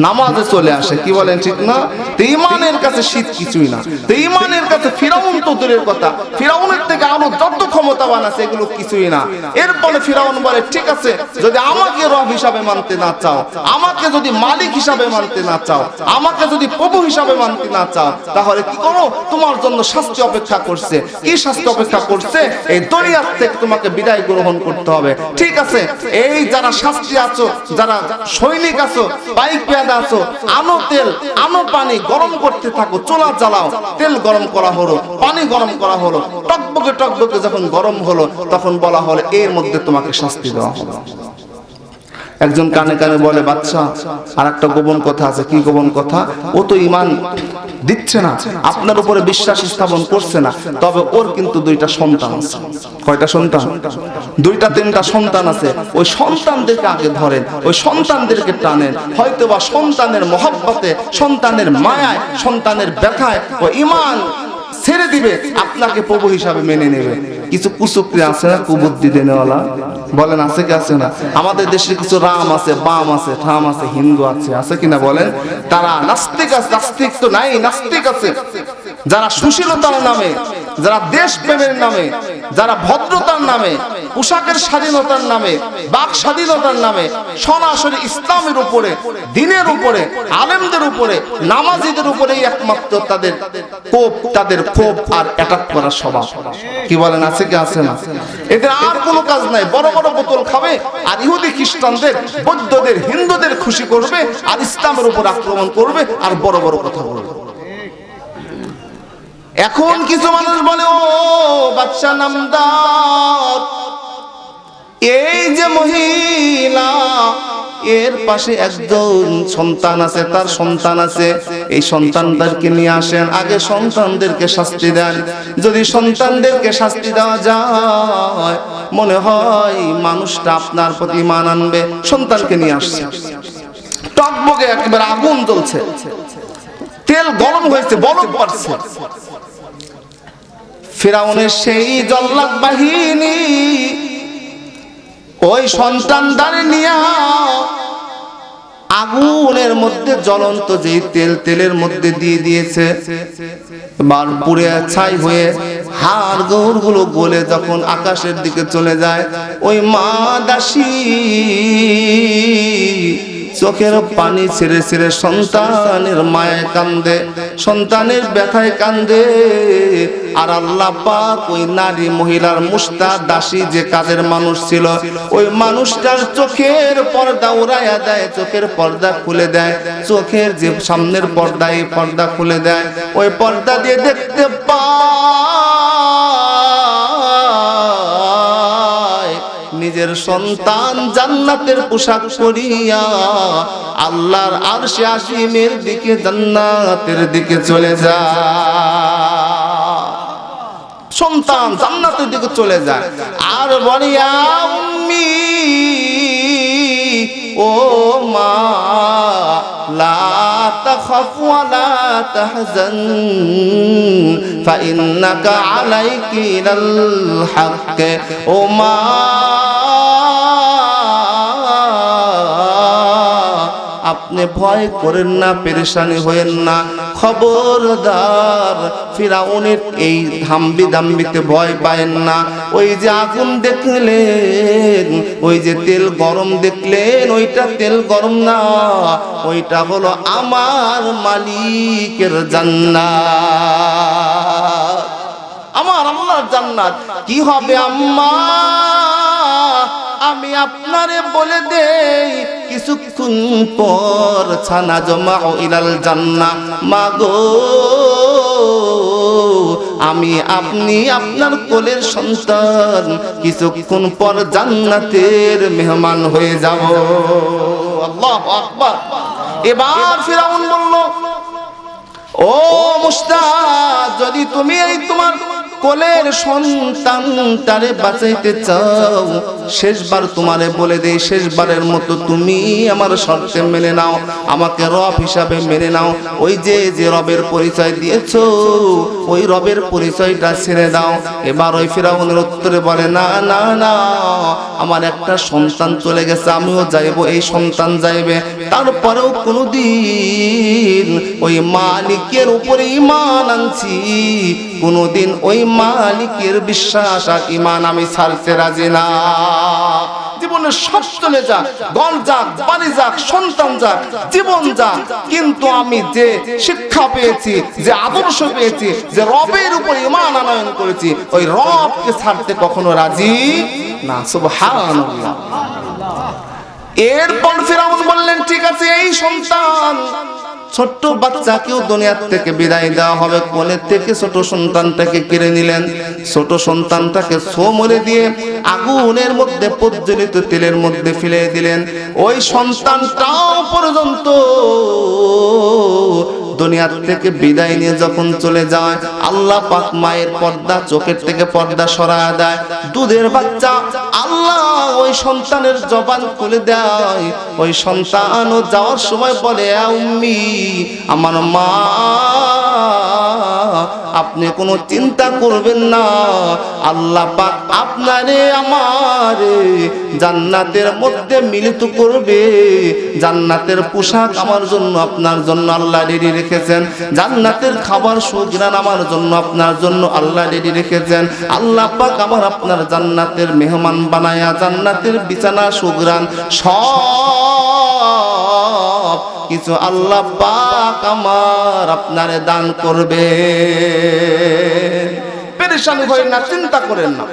নামাজে চলে আসে। কি বলেন ঠিক না? তো ঈমানের কাছে শীত কিছুই না। তো ঈমানের কাছে ফিরাউন তো দূরের কথা, ফিরাউনের থেকে আরো যত ক্ষমতাবান আছে এগুলো কিছুই না। এরপরে ফিরাউন বলে, ঠিক আছে, যদি আমাকে রব হিসাবে মানতে না চাও, আমাকে যদি মালিক হিসাবে মানতে না চাও, আমাকে যদি প্রভু হিসাবে মানতে না চাও, তাহলে কি করো? তোমার জন্য শাস্তি অপেক্ষা করছে। কি শাস্তি অপেক্ষা করছে? এই দুনিয়া থেকে তোমাকে বিদায় গ্রহণ করতে হবে। ঠিক আছে, এই যারা শাস্তি আছো, যারা সৈনিক আছো, বাইক পেয়াদা আছো, আনো তেল, আনো পানি, গরম করতে থাকো, চুলা জ্বালাও, তেল গরম করা হলো, পানি গরম করা হলো, টকবকে টকবকে যখন গরম হলো তখন বলা হলো এর মধ্যে তোমাকে শাস্তি দেওয়া হলো। একজন কানে কানে বলে, বাচ্চা আর একটা গোপন কথা আছে। কি গোপন কথা? ও তো ঈমান দিচ্ছে না, আপনার উপরে বিশ্বাস স্থাপন করছে না, তবে ওর কিন্তু দুইটা সন্তান আছে। কয়টা সন্তান? দুইটা তিনটা সন্তান আছে। ওই সন্তানদেরকে আগে ধরেন, ওই সন্তানদেরকে টানেন, হয়তোবা সন্তানের মহব্বতে, সন্তানের মায়ায়, সন্তানের ব্যথায় ও ঈমান ছেড়ে দিবে, আপনাকে প্রভু হিসাবে মেনে নেবে। কিছু কুচক্রী আছে না, কুবুদ্ধি দেনেওয়ালা, বলেন আছে কি আছে না? আমাদের দেশে কিছু রাম আছে, বাম আছে, ঠাম আছে, হিন্দু আছে, আছে কিনা বলেন? তারা নাস্তিক আছে, নাস্তিক তো নাই, নাস্তিক আছে। যারা সুশীলতার নামে, যারা দেশপ্রেমের নামে, যারা ভদ্রতার নামে, পোশাকের স্বাধীনতার নামে, বাক স্বাধীনতার নামে সরাসরি ইসলামের উপরে, দ্বীনের উপরে, আলেমদের উপরে, নামাজিদের উপরেই একমাত্র তাদের কোপ, তাদের ক্ষোভ আর অ্যাটাক করার স্বভাব। কি বলেন আছে কি আছে না? এদের আর কোনো কাজ নাই, বড় বড় বোতল খাবে আর ইহুদি খ্রিস্টানদের, বৌদ্ধদের, হিন্দুদের খুশি করবে আর ইসলামের উপর আক্রমণ করবে আর বড় বড় কথা বলবে। এখন কিছু মানুষ বলে, ও বাদশা নামদার, এই যে মহিলা, এর পাশে একজন সন্তান আছে, তার সন্তান আছে, এই সন্তানদেরকে নিয়ে আসেন, আগে সন্তানদেরকে শাস্তি দেন। যদি সন্তানদেরকে শাস্তি দেওয়া যায়, মনে হয় মানুষটা আপনার প্রতি ঈমান আনবে। সন্তানকে নিয়ে আসছে, টকবগে একেবারে আগুন জ্বলছে, তেল গরম হয়েছে, বরফ পড়ছে। ফিরাউনের সেই জল্লাদ বাহিনী ওই সন্তানদারে নিয়ে আগুনের মধ্যে জ্বলন্ত যে তেল, তেলের মধ্যে দিয়ে দিয়েছে। বার পুড়ে ছাই হয়ে হাড় গৌড় গুলো গলে যখন আকাশের দিকে চলে যায়, ওই মা দাসী চোখের পানি ছেড়ে ছেড়ে সন্তানের মায়ে কান্দে, সন্তানের ব্যথায় কান্দে। আর আল্লাহ পাক ওই নারী, মহিলার, মুস্তা দাসী যে কাজের মানুষ ছিল, ওই মানুষটার চোখের পর্দা উড়াইয়া দেয়, চোখের পর্দা খুলে দেয়, চোখের যে সামনের পর্দা, এই পর্দা খুলে দেয়। ওই পর্দা দিয়ে দেখতে পায় নিজের সন্তান জান্নাতের পোশাক পরিয়া আল্লাহর আরশে আসীমের দিকে, জান্নাতের দিকে চলে যায়। সন্তান জান্নাতের দিকে চলে যায় আর বলিয়া, উম্মি, ও মা, লা তাখাফ ওয়া লা তাহজান ফাইন্নাকা আলাইকি লাল হক। ও মা, আপনি ভয় করেন না, পেরেশানি হয়েন না। খবরদার ফিরাউনের এই দাম্বিতে ভয় পায়েন না। ওই যে আগুন দেখলেন, ওই যে তেল গরম দেখলেন, ওইটা তেল গরম না, ওইটা হলো আমার মালিকের জান্নাত, আমার আল্লাহর জান্নাত। কি হবে আম্মা, আমি আপনারে বলে দেই, কিছুক্ষণ পর ছানা জমা ইলাল জান্নাহ। মাগো আমি আপনি আপনার কোলের সন্তান কিছুক্ষণ পর জান্নাতের মেহমান হয়ে যাব। আল্লাহু আকবার। এবার ফিরাউন বলল, ও মুস্তাক, যদি তুমি এই তোমার কোলের সন্তানটারে বাঁচাইতে চাও, শেষবার তোমারে বলে দেই, শেষবারের মতো তুমি আমার শর্তে মেনে নাও, আমাকে রব হিসাবে মেনে নাও। ওই যে রবের পরিচয় দিয়েছো, ওই রবের পরিচয়টা ছেড়ে দাও। এবার ওই ফিরাউনের উত্তরে বলে, না না না, আমার একটা সন্তান চলে গেছে, আমিও যাইব, এই সন্তান যাইবে, তারপরেও কোনোদিন ওই মালিকের উপরে ঈমান আনছি, কোনোদিন ওই মালিকের বিশ্বাস আর ঈমান আমি ছাড়তে রাজি না। জীবনে সব চলে যাক, ঘর যাক, বাড়ি যাক, সন্তান যাক, জীবন যাক, কিন্তু আমি যে শিক্ষা পেয়েছি, যে আদর্শ পেয়েছি, যে রবের উপর ঈমান আনয়ন করেছি, ওই রবকে ছাড়তে কখনো রাজি না। সুবহানাল্লাহ। এরপর ফিরাউন বললেন, ঠিক আছে, এই সন্তান, ছোট্ট বাচ্চাকেও দুনিয়া থেকে বিদায় দেওয়া হবে। কোলের থেকে ছোট সন্তানটাকে কেড়ে নিলেন, ছোট সন্তানটাকে ছোমরে দিয়ে আগুনের মধ্যে প্রজ্বলিত তেলের মধ্যে ফেলে দিলেন। ওই সন্তানটাও পর্যন্ত দুনিয়ার থেকে বিদায় নিয়ে যখন চলে যায়, আল্লাহ পাক মায়ের পর্দা, চোখের থেকে পর্দা সরায় দেয়। দুধের বাচ্চা আল্লাহ ওই সন্তানের জবান খুলে দেয়। ওই সন্তানও যাওয়ার সময় বলে, উম্মি, আমার মা, আপনি কোনো চিন্তা করবেন না, আল্লাহ পাক আপনারে আমারে জান্নাতের মধ্যে মিলিত করবে। জান্নাতের পোশাক আমার জন্য, আপনার জন্য আল্লাহ রেডি রেখেছেন। জান্নাতের খাবার সুঘ্রাণ আমার জন্য, আপনার জন্য আল্লাহ রেডি রেখেছেন। আল্লাহ পাক আমার আপনার জান্নাতের মেহমান বানায়া, জান্নাতের বিছানা সুঘ্রাণ সব কিছু আল্লাহ পাক আমার আপনারে দান করবে। পেরেশানি হয় না, চিন্তা করেন না।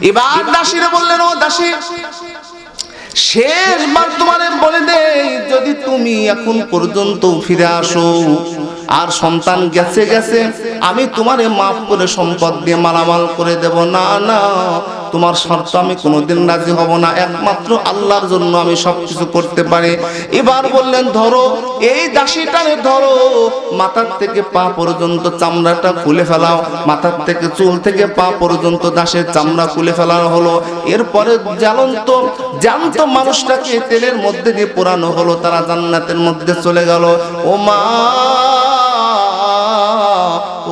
এবার দাসীরে বললেন, ও দাসী, শেষবার তোমারে বলে দেই, যদি তুমি এখন পর্যন্ত ফিরে আসো, আর সন্তান গেছে গেছে, আমি তোমারে মাফ করে সম্পদ দিয়ে মালামাল করে দেব। না না, তোমার শর্ত আমি কোনোদিন রাজি হব না, একমাত্র আল্লাহর জন্য আমি সবকিছু করতে পারি। এবার বললেন, ধরো, এই দাসীটারে ধরো, মাথার থেকে পা পর্যন্ত চামড়াটা খুলে ফেলাও। মাথার থেকে চুল থেকে পা পর্যন্ত দাসের চামড়া খুলে ফেলানো হলো। এরপরে জ্যান্ত মানুষটাকে তেলের মধ্যে দিয়ে পোড়ানো হলো। তারা জান্নাতের মধ্যে চলে গেল। ও মা,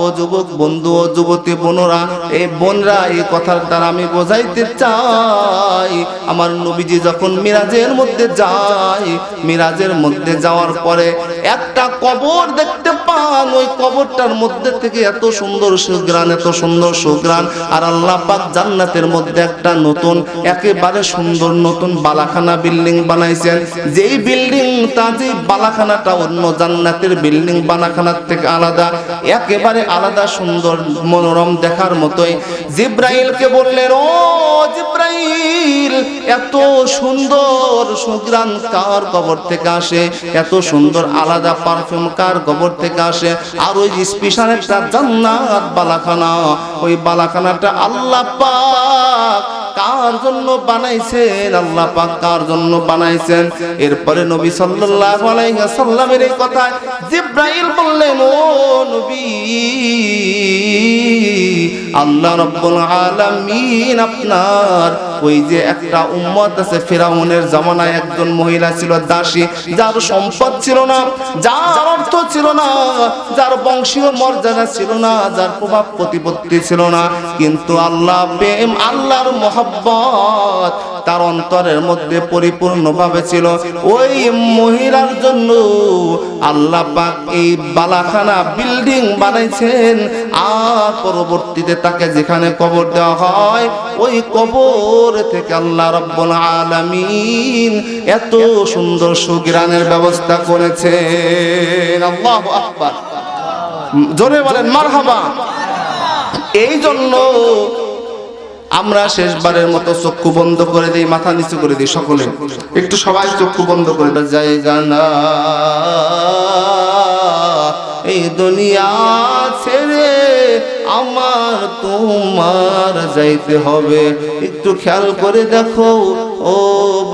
ও যুবক বন্ধু, ও যুবতী বোনরা, এই বোনরা, এই কথার দ্বারা আমি বোঝাইতে চাই, আমার নবীজি যখন মিরাজের মধ্যে যায়, মিরাজের মধ্যে যাওয়ার পরে একটা কবর দেখতে পান। ওই কবরটার মধ্যে থেকে এত সুন্দর সুঘ্রাণ, এত সুন্দর সুঘ্রাণ। আর আল্লাহ পাক জান্নাতের মধ্যে একটা নতুন, একেবারে সুন্দর নতুন বালাখানা বিল্ডিং বানাইছেন। যেই বিল্ডিংটা, যে বালাখানাটা অন্য জান্নাতের বিল্ডিং বালাখানার থেকে আলাদা, একেবারে আলাদা, সুন্দর, মনোরম, দেখার মতোই। জিব্রাইলকে বললেন, ও জিব্রাইল, এত সুন্দর সুঘ্রাণ কার কবর থেকে আসে? এত সুন্দর আলাদা পারফিউম কার কবর থেকে আসে? আর ওই স্পেশাল একটা জান্নাত বালাখানা, ওই বালাখানাটা আল্লাহ পাক কার জন্য বানাইছেন? আল্লাহ পাক কার জন্য বানাইছেন? এরপরে নবী সাল্লাল্লাহু আলাইহি ওয়াসাল্লামের এই কথা জিব্রাইল বললেন, ও নবী, আল্লাহ রাব্বুল আলামিন আপনার ওই যে একটা উম্মত আছে, ফিরাউনের জামানায় একজন মহিলা ছিল, দাসী, যার সম্পদ ছিল না, যার অর্থ ছিল না, যার বংশীয় মর্যাদা ছিল না, যার প্রভাব প্রতিপত্তি ছিল না, কিন্তু আল্লাহ প্রেম, আল্লাহর মহব্বত তার অন্তরের মধ্যে পরিপূর্ণভাবে ছিল। ওই মহিলার জন্য আল্লাহ পাক এই বালাখানা বিল্ডিং বানাইছেন। আর পরবর্তীতে তাকে যেখানে কবর দেওয়া হয় ওই কবর থেকে আল্লাহ রাব্বুল আলামিন এত সুন্দর সুগিরানের ব্যবস্থা করেছেন। আল্লাহু আকবার, জোরে বলেন মারহাবা। এই জন্য আমরা শেষবারের মতো চক্ষু বন্ধ করে দিই, মাথা নিচু করে দিই, সকলে একটু সবাই চক্ষু বন্ধ করে দেয়। জায়গা না এই দুনিয়া ছেড়ে আমার তোমার যাইতে হবে। একটু খেয়াল করে দেখো ও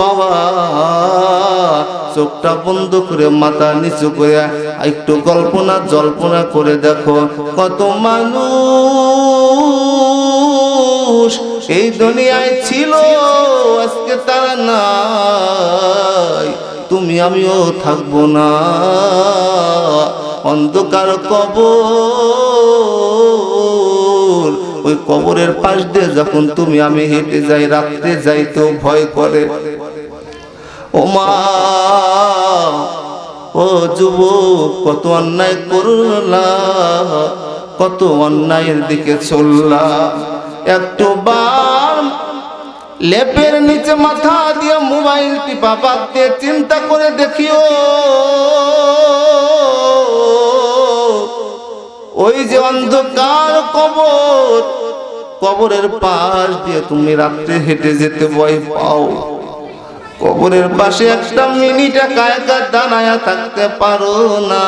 বাবা, চোখটা বন্ধ করে মাথা নিচু করে একটু জল্পনা করে দেখো, কত মানুষ এই দুনিয়ায় ছিল আজকে তারা নাই, তুমি আমিও থাকবো না। অন্ধকার কবর, ওই কবরের পাশ দিয়ে যখন তুমি আমি হেঁটে যাই, রাত্রে যাইতেও ভয় করে। ও মা, ও যুবক, কত অন্যায় করলা, কত অন্যায়ের দিকে চললা। একটু বার লেপের নিচে মাথা দিয়ে মোবাইল টিপা বাদ দিয়ে চিন্তা করে দেখিও, ওই যে অন্ধকার কবর, কবরের পাশ দিয়ে তুমি রাত্রে হেঁটে যেতে ভয় পাও। কবরের পাশে একটা মিনিট একা একা দাঁড়ায়া থাকতে পারো না।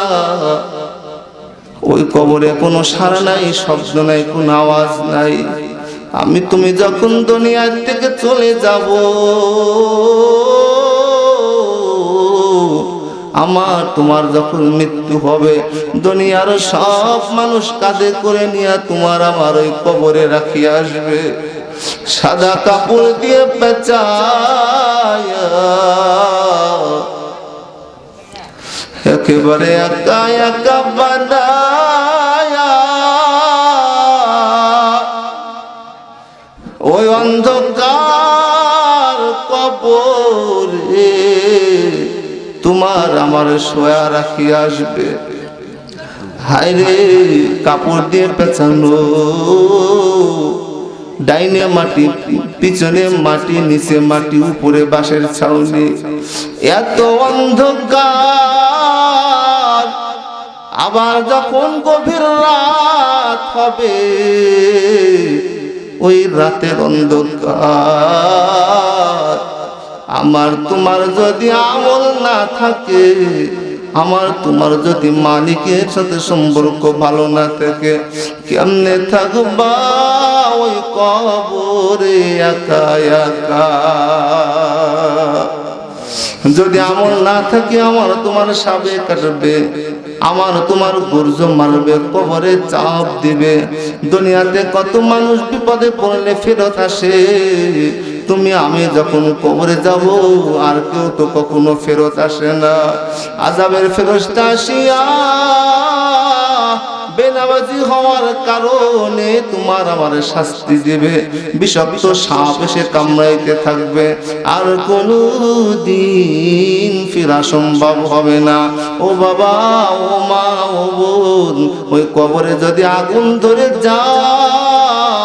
ওই কবরে কোনো সাড়া নাই, শব্দ নাই, কোনো আওয়াজ নাই। আমি তুমি যখন দুনিয়ার থেকে চলে যাব, আমার তোমার যখন মৃত্যু হবে, দুনিয়ার সব মানুষ কাঁধে করে নিয়ে তোমার আমার ওই কবরে রাখিয়া আসবে। সাদা কাপড় দিয়ে পেঁচায়া একেবারে একা একা বানায়া ওই অন্ধকার কবরে তোমার আমার শোয়া রাখি আসবে। হায় রে, কাপড় দিয়ে পেঁচানো, ডাইনে মাটি, পিছনে মাটি, নিচে মাটি, উপরে বাঁশের ছাউনি, এত অন্ধকার। আবার যখন গভীর রাত হবে, ওই রাতের অন্ধকার, আমার তোমার যদি আমল না থাকে, আমার তোমার যদি মালিকের সাথে সম্পর্ক ভালো না থাকে, কেমনে থাকবা ওই কবরে একা একা? যদি আমল না থাকে, আমার তোমার সাবে কাটবে, আমার তোমার গুর্জ মারবে, কবরে চাপ দিবে। দুনিয়াতে কত মানুষ বিপদে পড়লে ফেরত আসে, তুমি আমি যখন কবরে যাব আর কেউ তো কখনো ফেরত আসে না। আযাবের ফেরেশতা আসিয়া বেনামাজি হওয়ার কারণে তোমার আমার শাস্তি দিবে, বিষাক্ত সাপ এসে কামড়াইতে থাকবে, আর কোনদিন ফেরা সম্ভব হবে না। ও বাবা, ও মা, ও বোন, ওই কবরে যদি আগুন ধরে যায়,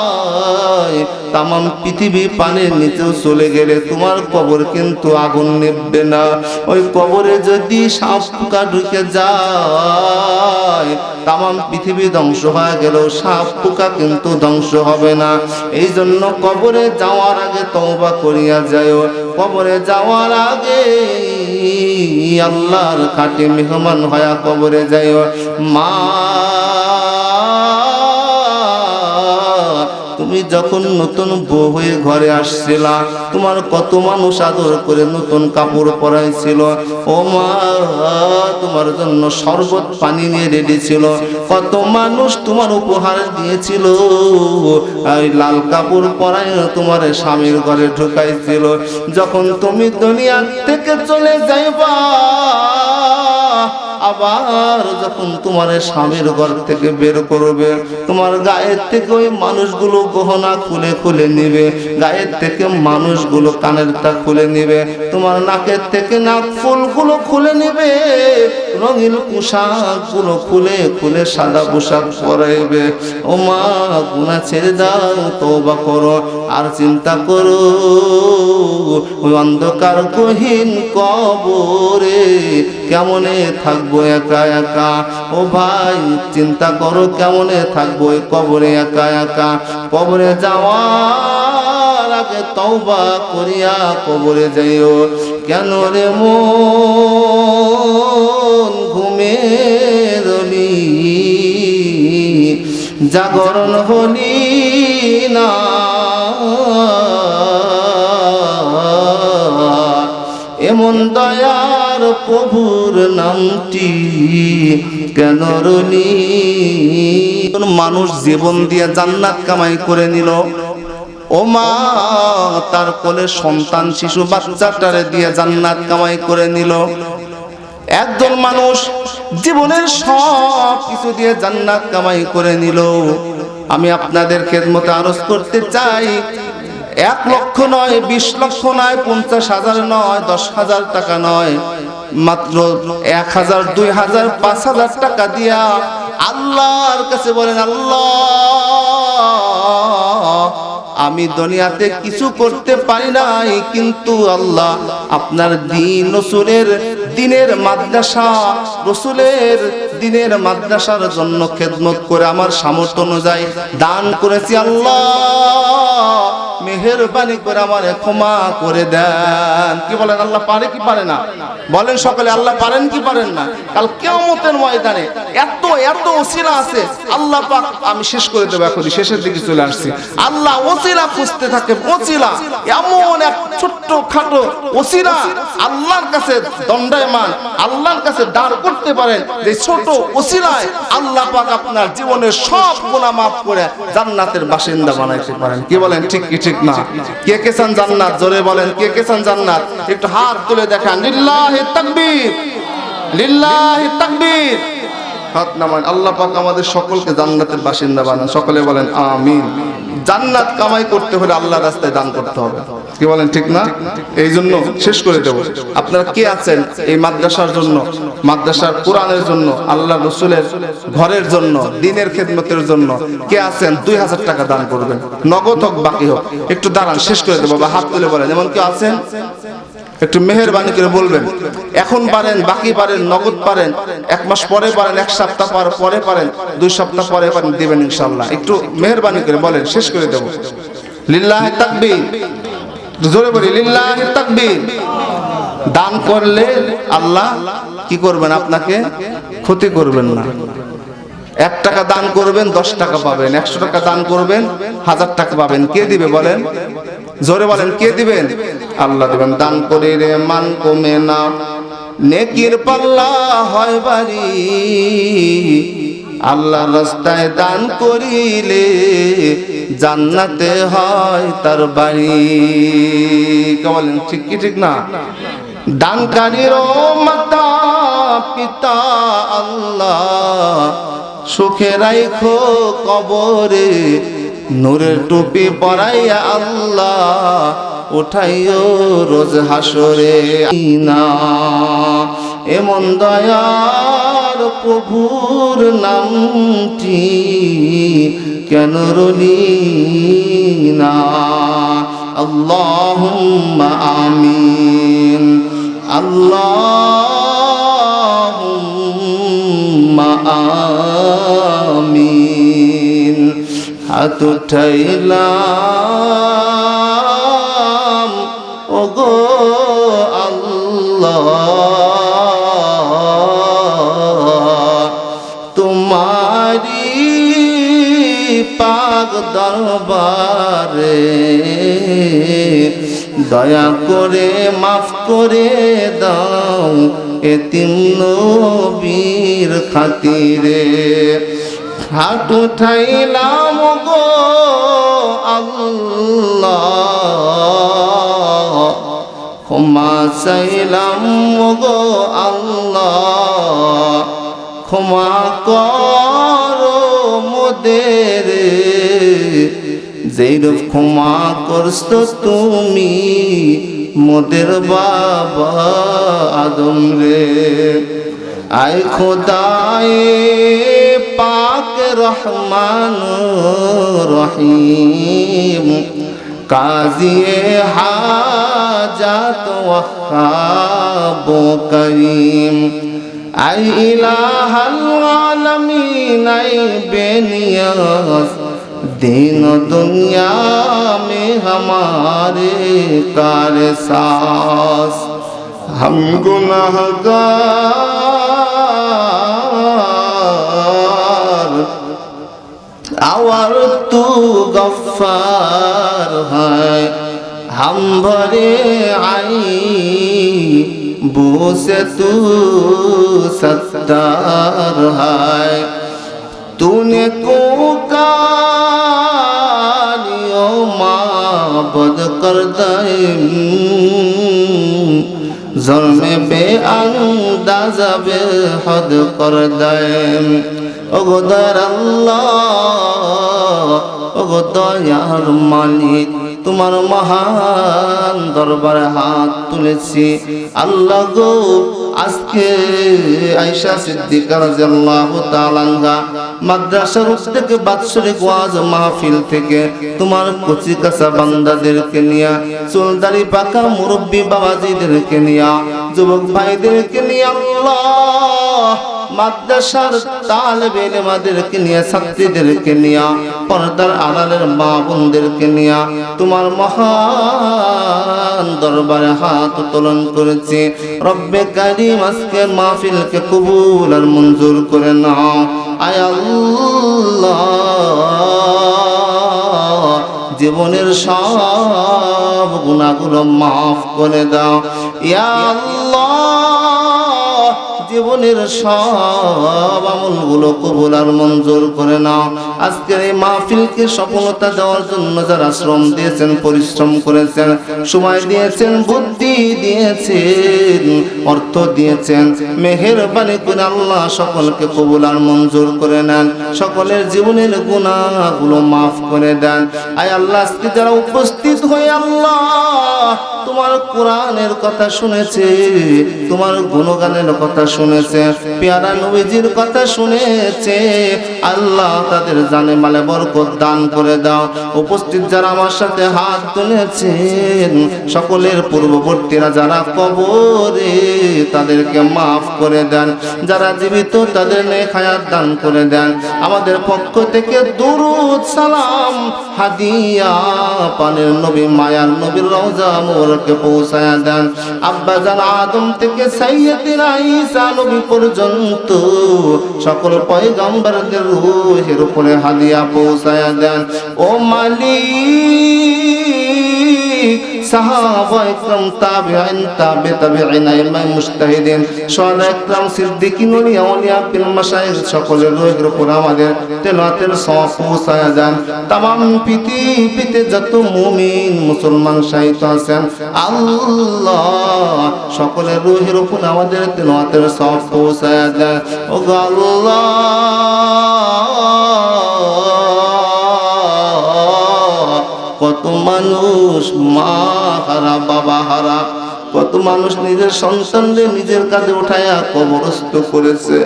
তামাম পৃথিবী পানির নিচেও চলে গেলে তোমার কবর কিন্তু আগুন নিভবে না। ওই কবরে যদি সাপ পোকা ঢুকে যায়, তামাম পৃথিবী ধ্বংস হয়ে গেলেও সাপ পোকা কিন্তু ধ্বংস হবে না। এই জন্য কবরে যাওয়ার আগে তওবা করিয়া যায়। কবরে যাওয়ার আগে আল্লাহর খাঁটি মেহমান হয়া কবরে যায়। মা, তুমি যখন নতুন বউ হয়ে ঘরে আসছিলা, তোমার কত মানুষ আদর করে নতুন কাপড় পরাইছিল। ও মা, তোমার জন্য শরবত পানি নিয়ে রেডি ছিল। কত মানুষ তোমার উপহার দিয়েছিল, আর লাল কাপড় পরাই তোমার স্বামীর ঘরে ঢুকাইছিল। যখন তুমি দুনিয়া থেকে চলে যাইবা, আবার যখন তোমার স্বামীর ঘর থেকে বের করবে, তোমার গায়ের থেকে ওই মানুষগুলো গহনা খুলে খুলে নিবে, গায়ের থেকে মানুষগুলো কানেরটা খুলে নিবে, তোমার নাকের থেকে নাক ফুলগুলো খুলে নিবে, রঙিন পোশাকগুলো খুলে খুলে সাদা পোশাক পরাইবে। ও মা, গুনাহ ছেড়ে দাও, তওবা করো, আর চিন্তা করো ওই অন্ধকার গহীন কবরে কেমনে থাকবো একা একা। ও ভাই, চিন্তা করো কেমনে থাকবো এই কবরে একা একা। কবরে যাওয়ার আগে তওবা করিয়া কবরে যাইও। কেন রে মন ঘুমে রলি, জাগরণ হলি না, এমন দয়ার প্রভুর নামটি কেন রলি। মানুষ জীবন দিয়ে জান্নাত কামাই করে নিল, ও মা, তার কোলে সন্তান শিশু বাচ্চাটারে দিয়ে জান্নাত কামাই করে নিল। একজন মানুষ জীবনের সব কিছু দিয়ে জান্নাত কামাই করে নিল। আমি আপনাদের খেদমতে আরজ করতে চাই, 1 লক্ষ নয়, 20 লক্ষ নয়, 50,000 নয়, 10,000 টাকা নয়, মাত্র 1,000, 2,000, 5,000 টাকা দিয়া আল্লাহর কাছে বলেন, আল্লাহ, আমি দুনিয়াতে কিছু করতে পারি নাই, কিন্তু আল্লাহ আপনার দ্বীন রসুলের দ্বীনের মাদ্রাসা, রসুলের দ্বীনের মাদ্রাসার জন্য খেদমত করে আমার সামর্থ্য অনুযায়ী দান করেছি, আল্লাহ মেহেরবানি করে আমারে ক্ষমা করে দেন। কি বলেন, আল্লাহ পারে কি পারে না? বলেন সকলে, আল্লাহ পারেন কি পারেন না? কাল কিয়ামতের ময়দানে এত এত ওসিলা আছে, আল্লাহ পাক, আমি শেষ করে দেব, এখন শেষের দিকে চলে আসছি। আল্লাহ ওসিলা খুঁজতে থাকে, ওসিলা এমন এক ছোট্ট খাটো ওসিলা আল্লাহর কাছে দণ্ডায়মান, আল্লাহর কাছে দাঁড় করতে পারেন, যে ছোট ওসিলায় আল্লাহ পাক আপনার জীবনের সব গুনাহ মাফ করে জান্নাতের বাসিন্দা বানাইতে পারেন। কি বলেন, ঠিক কি ঠিক না? কে কে চান জান্নাত? জোরে বলেন, কে কে চান জান্নাত? একটু হাত তুলে দেখান, লিল্লাহি তাকবীর, লিল্লাহি তাকবীর। হাত নামান। আল্লাহ পাক আমাদের সকলকে জান্নাতের বাসিন্দা বানান। সকলে বলেন আমিন। জান্নাত কামাই করতে হলে আল্লাহর রাস্তায় দান করতে হবে। কি বলেন, ঠিক না? এই জন্য শেষ করে দেব, আপনারা কে আছেন এই মাদ্রাসার জন্য, মাদ্রাসার কোরআনের জন্য, আল্লাহ রসুলের ঘরের জন্য, দ্বীনের খেদমতের জন্য কে আছেন? 2,000 টাকা দান করবেন, নগদ হোক বাকি হোক। একটু দাঁড়ান, শেষ করে দেবো, বা হাত তুলে বলেন এমন কেউ আছেন? একটু মেহেরবানি করে বলবেন। এখন পারেন, বাকি পারেন, নগদ পারেন, 1 মাস পরে পারেন, 1 সপ্তাহ পরে পারেন, 2 সপ্তাহ পরে পারেন, দিবেন ইনশাআল্লাহ। একটু মেহেরবানি করে বলেন, শেষ করে দেব। লিল্লাহি তাকবীর, জোরে বলি, লিল্লাহি তাকবীর। দান করলে আল্লাহ কি করবেন? আপনাকে ক্ষতি করবেন না। 1 টাকা দান করবেন, 10 টাকা পাবেন। 100 টাকা দান করবেন, 1000 টাকা পাবেন। কে দিবে বলেন? জোরে বলেন, কে দিবেন? আল্লাহ দিবেন। দান করিলে মান কমে না, নেকির পাল্লা হয় ভারী। আল্লাহর রাস্তায় দান করিলে জান্নাতে হয় তার বাড়ি। কে বলেন, ঠিক কি ঠিক না? দানকারীর মাতা পিতা আল্লাহ সুখে রাখো কবরে, নূরের টুপি পরাইয়া আল্লাহ উঠাইও রোজ হাসরে। না, এমন দয়ার প্রভুর নামটি কেন রলি না? আল্লাহুম্মা আমিন, আল্লাহুম্মা আমিন। হাত উঠাইলাম ওগো আল্লাহ, তোমারি পাক দরবারে, দয়া করে মাফ করে দাও এতিম নবীর খাতিরে। হাত উঠাইলাম গো আল্লাহ, ক্ষমা চাইলাম গো আল্লাহ, ক্ষমা করো মোদের, যেইরূপ ক্ষমা করছো তুমি মোদের বাবা আদম রে। আয় খোদায়ে পাক রহমান রহিম, কাজিয়ে হাজাত ওয়াহাব করিম। আই ইলাহাল আলামিন আই বেনিয়াজ, दीन दुनिया में हमारे कार सास। हम गुनाहगार और तू गफ्फार है, हम भरे आई बू से तू सत्तार है। तूने को माबद कर दे ज़ुल्म बेअंदाज़ा बेहद कर दे। ओ दयार अल्लाह, ओ दयार मालिक, তোমার মহান দরবারে হাত তুলেছি আল্লাহ গো। আজকে আয়েশা সিদ্দিকা রাদিয়াল্লাহু তাআলা আনহা মাদ্রাসার থেকে বাৎসরিক ওয়াজ মাহফিল থেকে তোমার কচি কাঁচা বান্দাদেরকে নিয়ে, চুলদাড়ি পাকা মুরব্বী বাবাজিদেরকে নিয়ে, যুবক ভাইদেরকে নিয়ে আল্লাহ মাদ্রাসার তালেবে ইলমদেরকে নিয়ে, ছাত্রীদেরকে নিয়ে, পর্দার আড়ালের মা বোনদেরকে নিয়ে তোমার মহান দরবারে হাত উত্তোলন করেছি। রব্বে কারীম আজকের মাহফিলকে কবুল আর মঞ্জুর করে নাও। আয় আল্লাহ, জীবনের সব গুনাহগুলো মাফ করে দাও ইয়া আল্লাহ। জীবনের সব আমলগুলো কবুল আর মঞ্জুর করে নাও। আজকের এই মাহফিলকে সফলতা দেওয়ার জন্য যারা শ্রম দিয়েছেন, পরিশ্রম করেছেন, সময় দিয়েছেন, বুদ্ধি দিয়েছেন, অর্থ দিয়েছেন, মেহেরবানি করে আল্লাহ সকলকে কবুল আর মঞ্জুর করে নেন। সকলের জীবনের গুনাহগুলো মাফ করে দেন। আয় আল্লাহ, আজকে যারা উপস্থিত হয়ে আল্লাহ তোমার কোরআনের কথা শুনেছে, তোমার গুণগানের কথা শুনেছে, পেয়ারা নবীজির কথা শুনেছে, আল্লাহ তাদের জানে মালে বরকত দান করে দাও। উপস্থিত যারা আমার সাথে হাত তুলেছেন, সকলের পূর্ববর্তীরা যারা কবরে, তাদেরকে মাফ করে দেন। যারা জীবিত তাদের নেক হায়াত দান করে দেন। আমাদের পক্ষ থেকে দুরুদ সালাম হাদিয়া পানের নবী মায়ার নবীর রওজা মোবারকে পৌঁছায়া দেন। আব্বা জান আদম থেকে সাইয়্যিদিনা ঈসা নবী পর্যন্ত সকল পয়গম্বরদের রূহের উপরে হাদিয়া পৌঁছায়া দেন। ও মালিক, সাহাবা ইকরাম, তাবিঈন, তাবিঈন, ইমাম মুজতাহিদিন, শুহাদা ইকরাম, সিদ্দিকিন, ওলিয়া, আউলিয়া, পীর, মাশায়েখ সকলের রূহের উপর আমাদের তেলাওয়াতের সওয়াব পৌঁছায়া দেন। तमाम পৃথিবীতে যত মুমিন মুসলমান শাহিদ আছেন আল্লাহ সকলের রূহের উপর আমাদের তেলাওয়াতের সওয়াব পৌঁছায়া দেন। ও আল্লাহ, কত মানুষ মা হারা, বাবা হারা, কত মানুষ নিজের সন্তানদের নিজের কাঁধে উঠায়া কবরস্থ করেছে।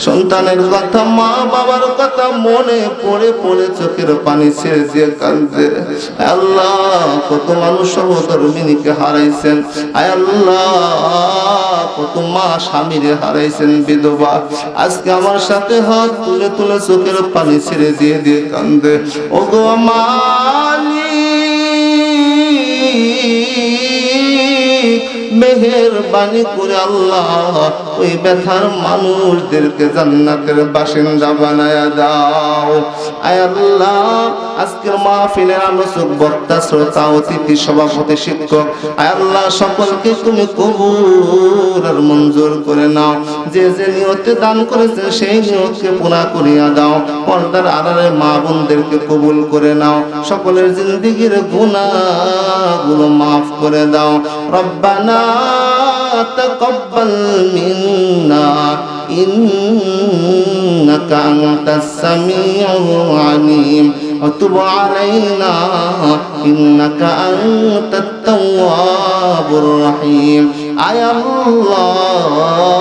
সন্তানের কথা, মা বাবার কথা মনে পড়ে পড়ে চোখের পানি ছেড়ে দিয়ে কাঁদছে। আল্লাহ, কত মানুষ সহধর্মিনীকে হারাইছেন। আয় আল্লাহ, কত মা স্বামীরে হারাইছেন, বিধবা। আজকে আমার সাথে হাত তুলে তুলে চোখের পানি ছেড়ে দিয়ে দিয়ে কাঁদে। ও গো মেহেরবানি করে আল্লাহ ওই ব্যথার মানুষদেরকে জান্নাতের বাসিন্দা বানায়া দাও। আয় আল্লাহ, আজকের মাহফিলের আলোচক, বক্তা, শ্রোতা, অতিথি, সভাপতি, শিক্ষক, আয় আল্লাহ সকলকে তুমি কবুল আর মঞ্জুর করে নাও। যে যে নিয়তে দান করেছে সেই নিয়তকে পুরা করিয়া দাও। পর্দার আড়ালে মা বোনদেরকে কবুল করে নাও। সকলের জিন্দেগির গুনাহগুলো মাফ করে দাও। রব্বানা তাকাব্বাল মিন্না إنك أنت السميع العليم وتب علينا إنك أنت التواب الرحيم আয় আল্লাহ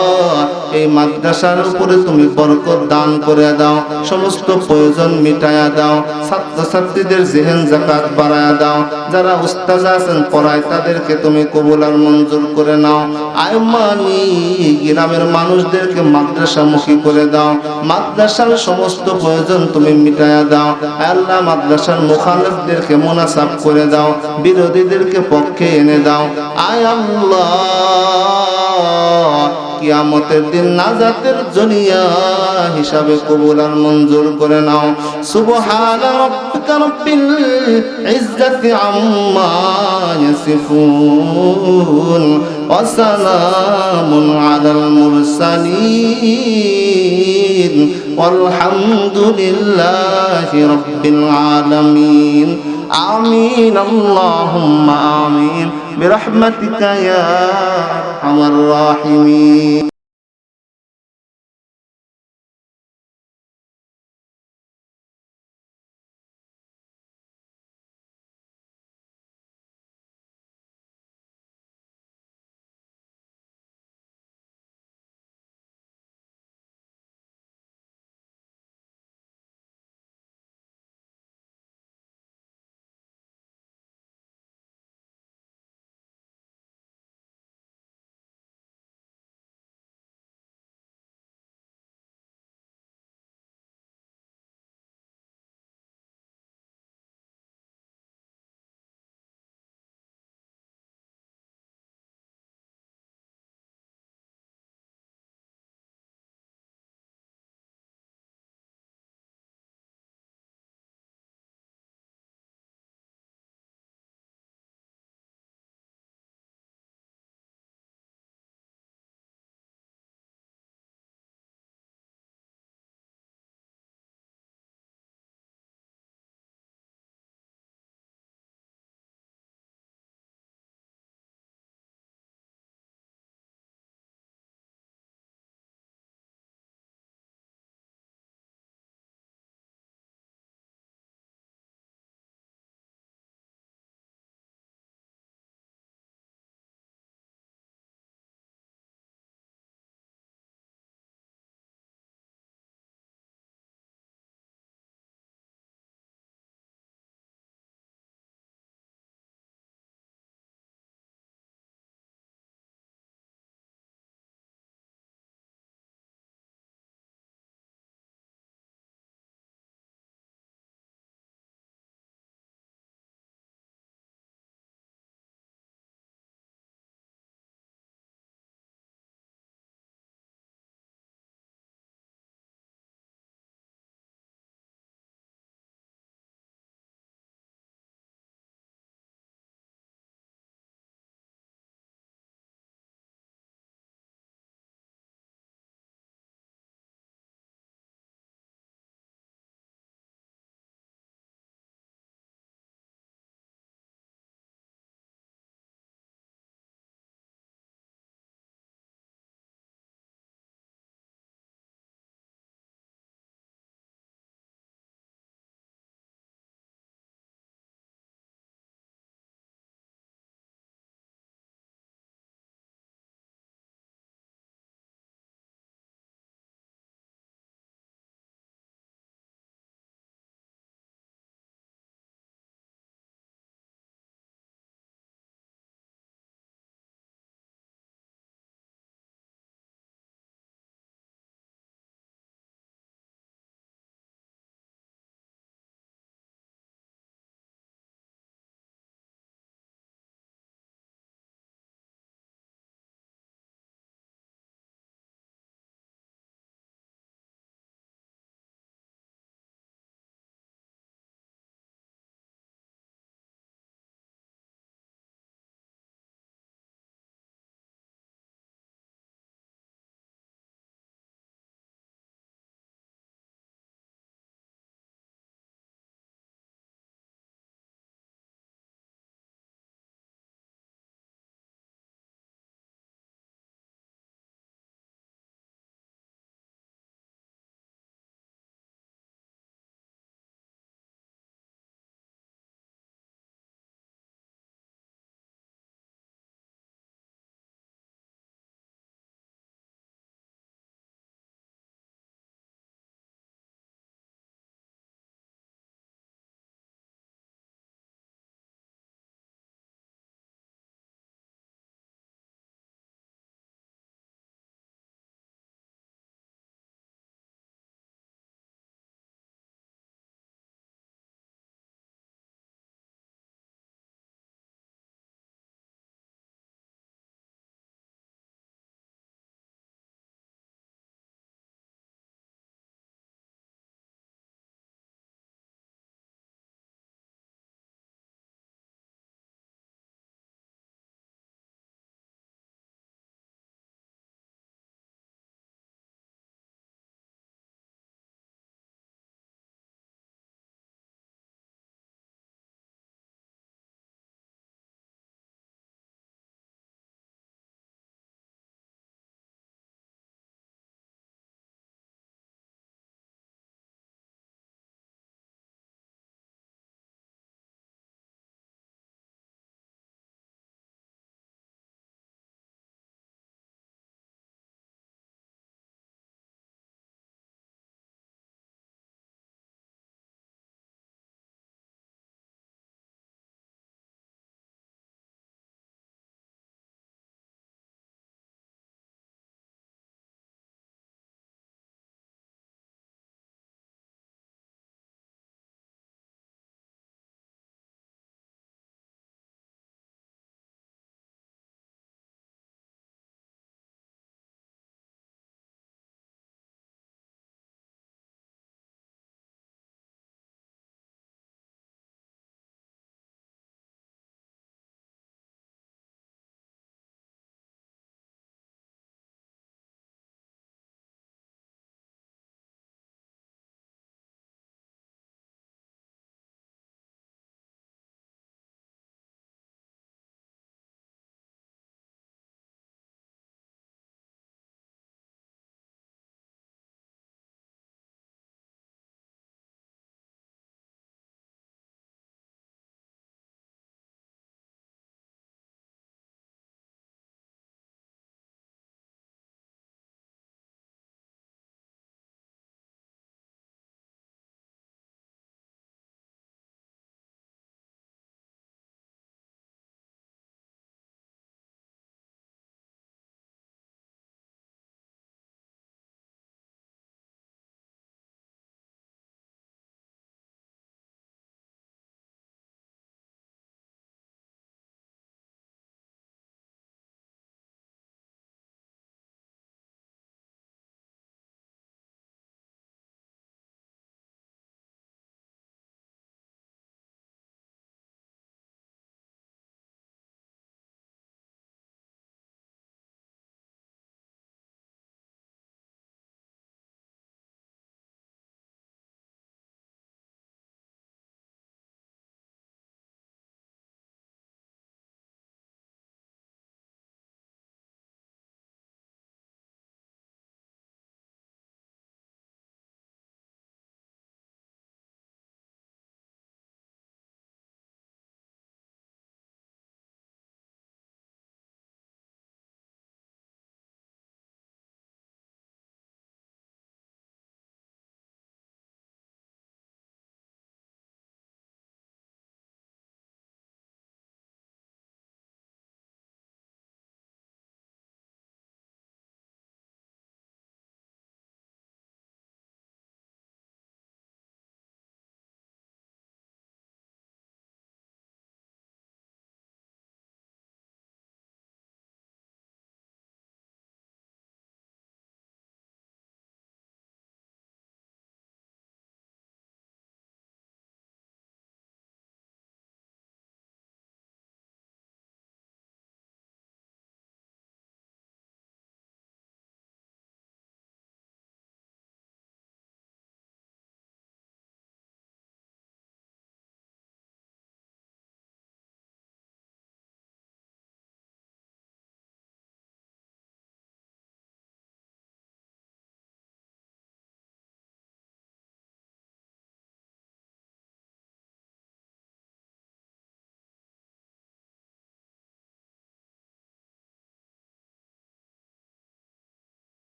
এই মাদ্রাসার উপরে তুমি বরকত দান করে দাও সমস্ত প্রয়োজন মিটায়া দাও ছাত্রছাত্রীদের জেহেন যাকাত বাড়ায়া দাও যারা উস্তাদ আছেন পড়ায় তাদেরকে তুমি কবুল আর মঞ্জুর করে নাও আয় মালিক গ্রামের মানুষদেরকে মাদ্রাসামুখী করে দাও মাদ্রাসার সমস্ত প্রয়োজন তুমি মিটায়া দাও আল্লাহ মাদ্রাসার মুখালিফদেরকে মুনাসাব করে দাও বিরোধীদেরকে পক্ষে এনে দাও আয় আল্লাহ কিয়ামতের দিন নাজাতের জনিয়া হিসাবে কবুল আর মঞ্জুর করে নাও সুবহান রাব্বিকা রাব্বিল ইজ্জাতি আম্মা ইয়াসিফুন ওয়া সালামুন আলাল মুরসালিন ওয়ালহামদুলিল্লাহি রাব্বিল আলামিন আমিন আল্লাহুম্মা আমিন برحمتك يا أرحم الراحمين